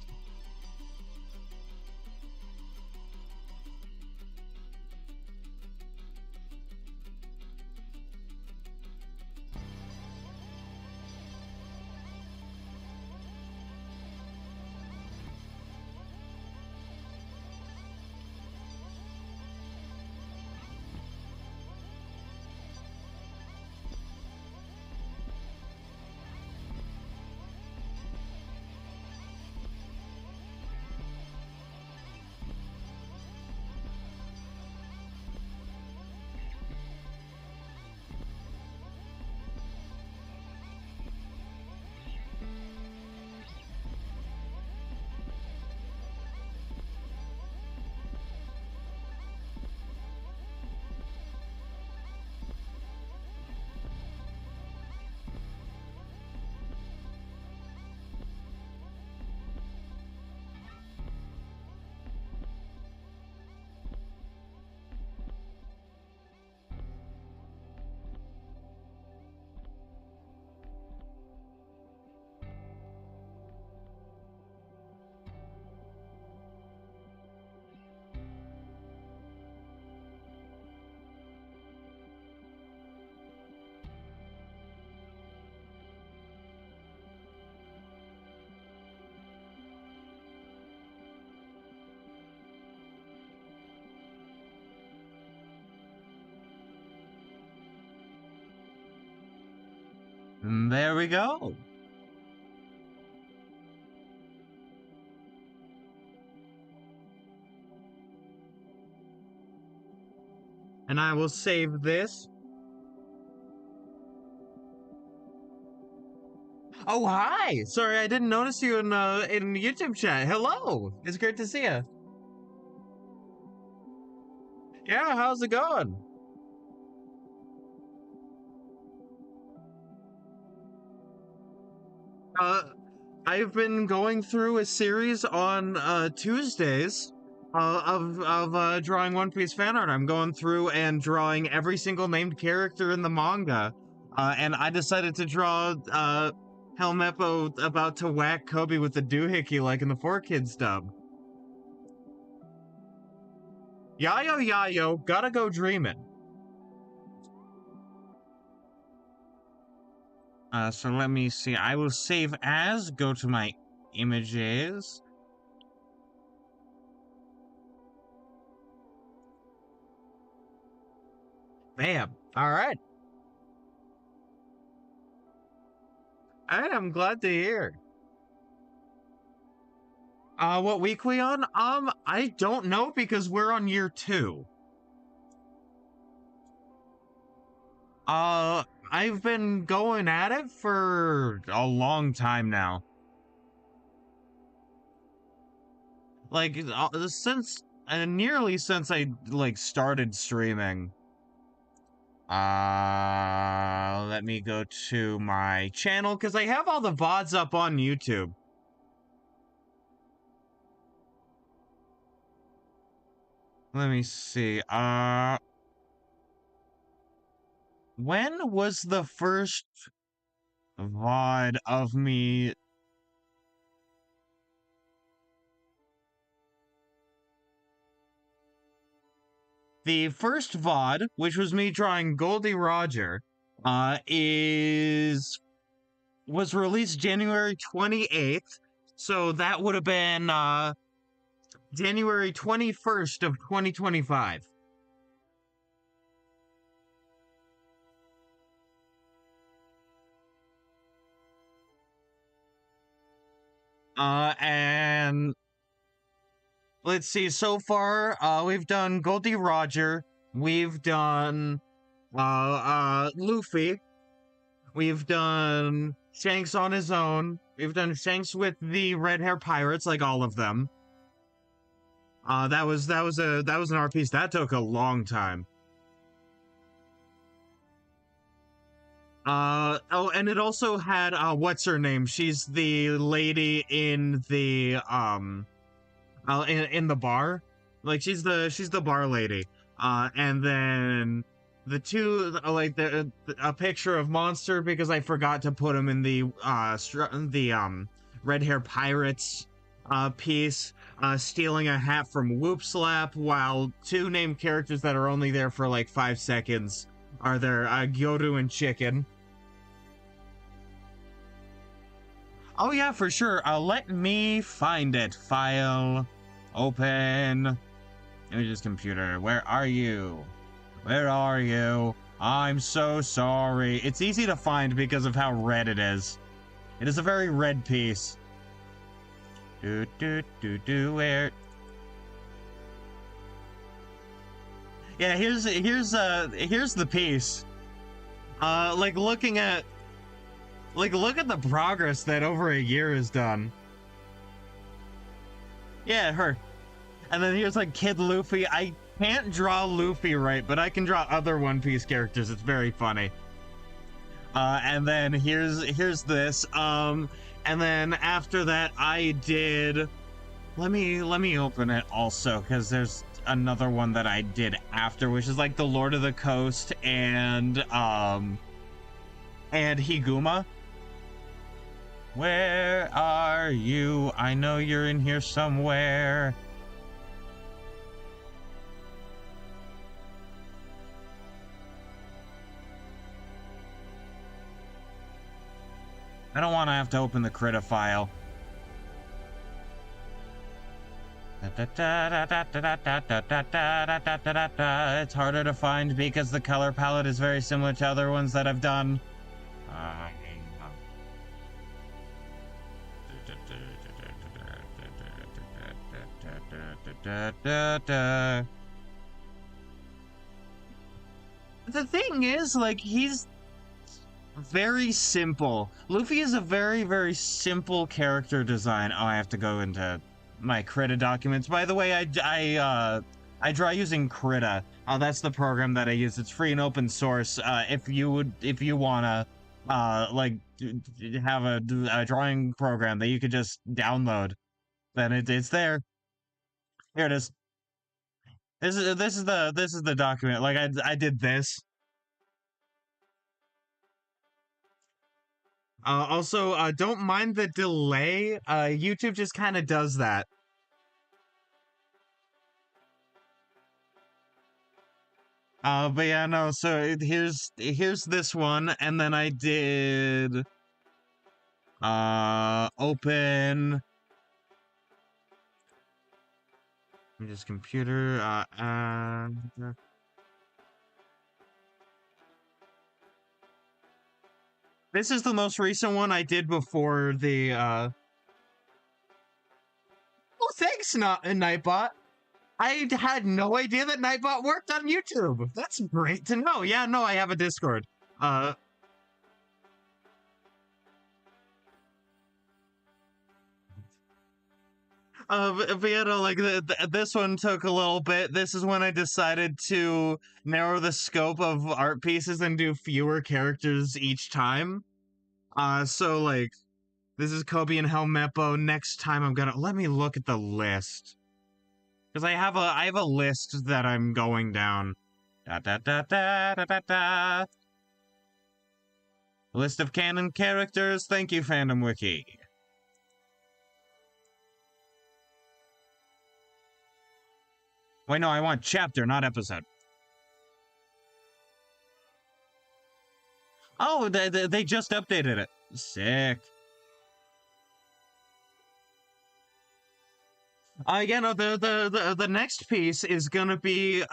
And there we go. And I will save this. Oh, hi! Sorry, I didn't notice you in YouTube chat. Hello! It's great to see you. Yeah, how's it going? Uh, I've been going through a series on Tuesdays of drawing One Piece fan art. I'm going through and drawing every single named character in the manga, and I decided to draw Helmeppo about to whack Kobe with the doohickey like in the 4Kids dub. Yayo yayo, gotta go dreamin'. So let me see. I will save as, go to my images. Bam. All right. I'm glad to hear. What week we on? I don't know because we're on year 2. I've been going at it for a long time now. Like, since, nearly since I, like, started streaming. Let me go to my channel, because I have all the VODs up on YouTube. Let me see, when was the first VOD of me? The first VOD, which was me drawing Goldie Roger, was released January 28th. So that would have been January 21st of 2025. And let's see, so far, we've done Goldie Roger, we've done Luffy, we've done Shanks on his own, we've done Shanks with the red hair pirates, like all of them. That was an art piece that took a long time. Oh, and it also had what's her name? She's the lady in the in the bar. Like she's the bar lady. And then the two like a picture of Monster because I forgot to put him in the red hair pirates piece. Stealing a hat from Whoop Slap, while two named characters that are only there for like 5 seconds are there, Gyoru and Chicken. Oh yeah, for sure. Let me find it. File. Open. Images computer. Where are you? Where are you? I'm so sorry. It's easy to find because of how red it is. It is a very red piece. Where? Yeah, here's the piece. Like look at the progress that over a year has done. Yeah, her. And then here's like Kid Luffy. I can't draw Luffy right, but I can draw other One Piece characters. It's very funny. And then here's this. And then after that I did, let me open it also, because there's another one that I did after, which is like the Lord of the Coast and Higuma. Where are you? I know you're in here somewhere. I don't want to have to open the Krita file. It's harder to find because the color palette is very similar to other ones that I've done. The thing is, like, he's very simple. Luffy is a very, very simple character design. Oh, I have to go into my Krita documents. By the way, I draw using Krita. That's the program that I use. It's free and open source. If you wanna, like, have a drawing program that you could just download, then it's there. Here it is. This is the document. Like I did this. Also, don't mind the delay. YouTube just kind of does that. But yeah, no, so here's this one, and then I did open just computer this is the most recent one I did before the oh, thanks, not Nightbot. I had no idea that Nightbot worked on YouTube. That's great to know. Yeah, no, I have a Discord. But you know, like this one took a little bit. This is when I decided to narrow the scope of art pieces and do fewer characters each time. So like this is Kobe and Helmeppo. Next time I'm gonna let me look at the list. Because I have a list that I'm going down. Da da da da da da da. List of canon characters. Thank you, Fandom Wiki. Wait, no, I want chapter, not episode. Oh, they just updated it. Sick. Yeah, no, the next piece is gonna be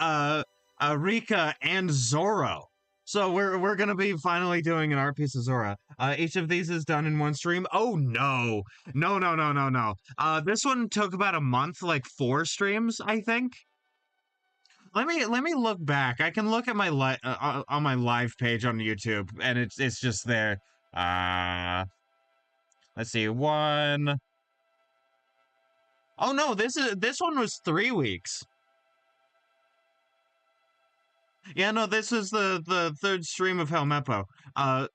Rika and Zoro. So we're gonna be finally doing an art piece of Zoro. Each of these is done in one stream. Oh no, no, no, no, no, no. This one took about a month, like 4 streams, I think. Let me look back. I can look at my on my live page on YouTube, and it's just there. Let's see, one. Oh no, this one was 3 weeks. Yeah, no, this is the 3rd stream of Helmeppo. I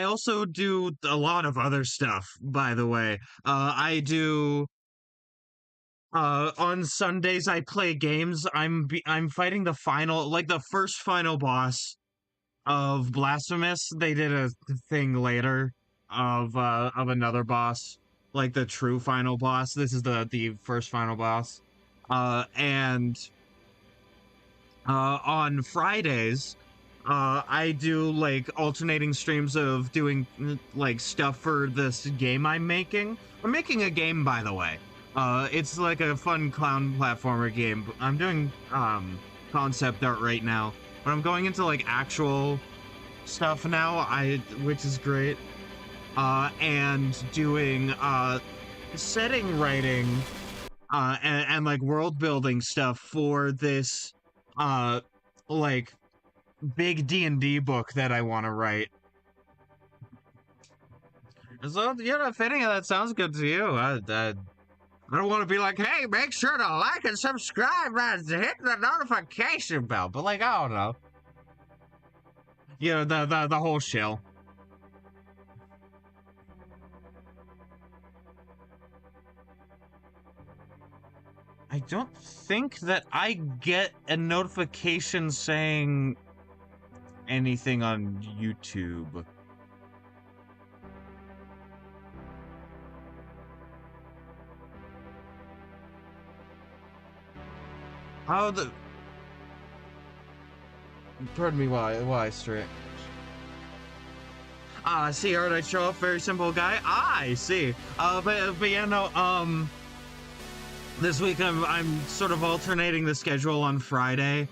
also do a lot of other stuff, by the way. I do on Sundays I play games. I'm fighting the final, like the first final boss of Blasphemous. They did a thing later of another boss, like the true final boss. This is the first final boss. And on Fridays, I do like alternating streams of doing like stuff for this game I'm making. I'm making a game, by the way. It's like a fun clown platformer game. I'm doing concept art right now, but I'm going into like actual stuff now. Which is great. And doing setting writing and like world building stuff for this like big D&D book that I want to write. So, you know, if any of that sounds good to you, I don't want to be like, hey, make sure to like and subscribe and hit the notification bell. But like, I don't know. You know, the whole shill. I don't think that I get a notification saying anything on YouTube. How the... Pardon me while I straight. Ah, see, art I show up, very simple guy. I see. But yeah, no, this week I'm sort of alternating the schedule on Friday.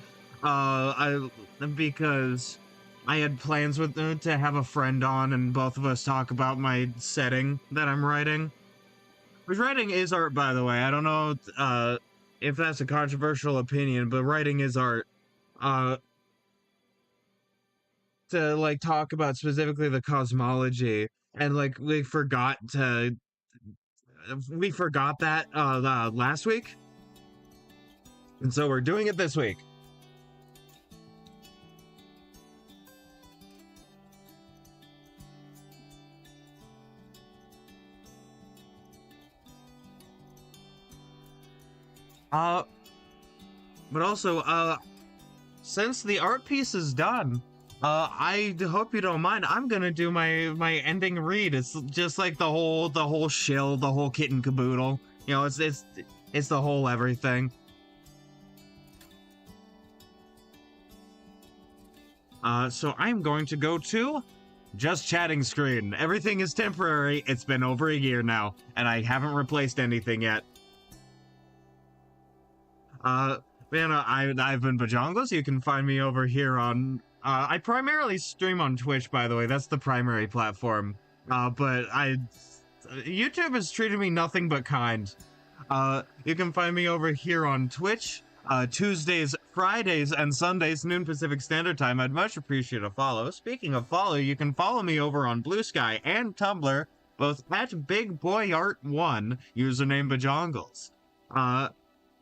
Because I had plans with to have a friend on and both of us talk about my setting that I'm writing. Which writing is art, by the way. I don't know if that's a controversial opinion, but writing is art. To like talk about specifically the cosmology, and like we forgot that last week, and so we're doing it this week. But also, since the art piece is done, I hope you don't mind. I'm gonna do my ending read. It's just like the whole shill, the whole kit and caboodle. You know, it's the whole everything. So I'm going to go to just chatting screen. Everything is temporary. It's been over a year now, and I haven't replaced anything yet. Uh, I've been Bajongles. You can find me over here on. I primarily stream on Twitch, by the way. That's the primary platform. But YouTube has treated me nothing but kind. You can find me over here on Twitch. Tuesdays, Fridays, and Sundays, noon Pacific Standard Time. I'd much appreciate a follow. Speaking of follow, you can follow me over on Blue Sky and Tumblr, both at BigBoyArt1, username Bajongles.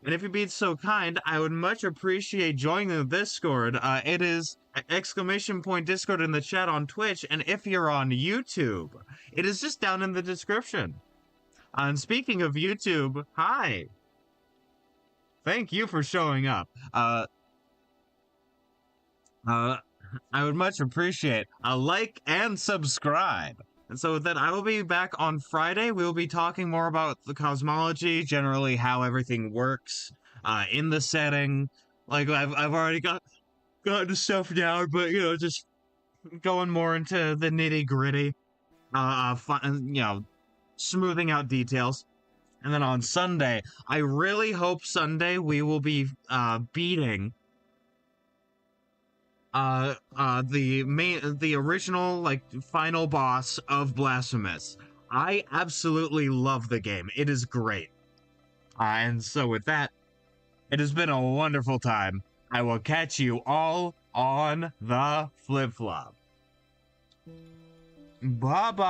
And if you'd be so kind, I would much appreciate joining the Discord. It is !Discord in the chat on Twitch, and if you're on YouTube, it is just down in the description. And speaking of YouTube, hi! Thank you for showing up. I would much appreciate a like and subscribe. And so with that, I will be back on Friday. We will be talking more about the cosmology, generally how everything works in the setting. Like I've already gotten stuff down, but just going more into the nitty gritty. Smoothing out details. And then on Sunday, I really hope Sunday we will be beating the original final boss of Blasphemous. I absolutely love the game. It is great. And so with that, it has been a wonderful time. I will catch you all on the flip-flop. Bye-bye.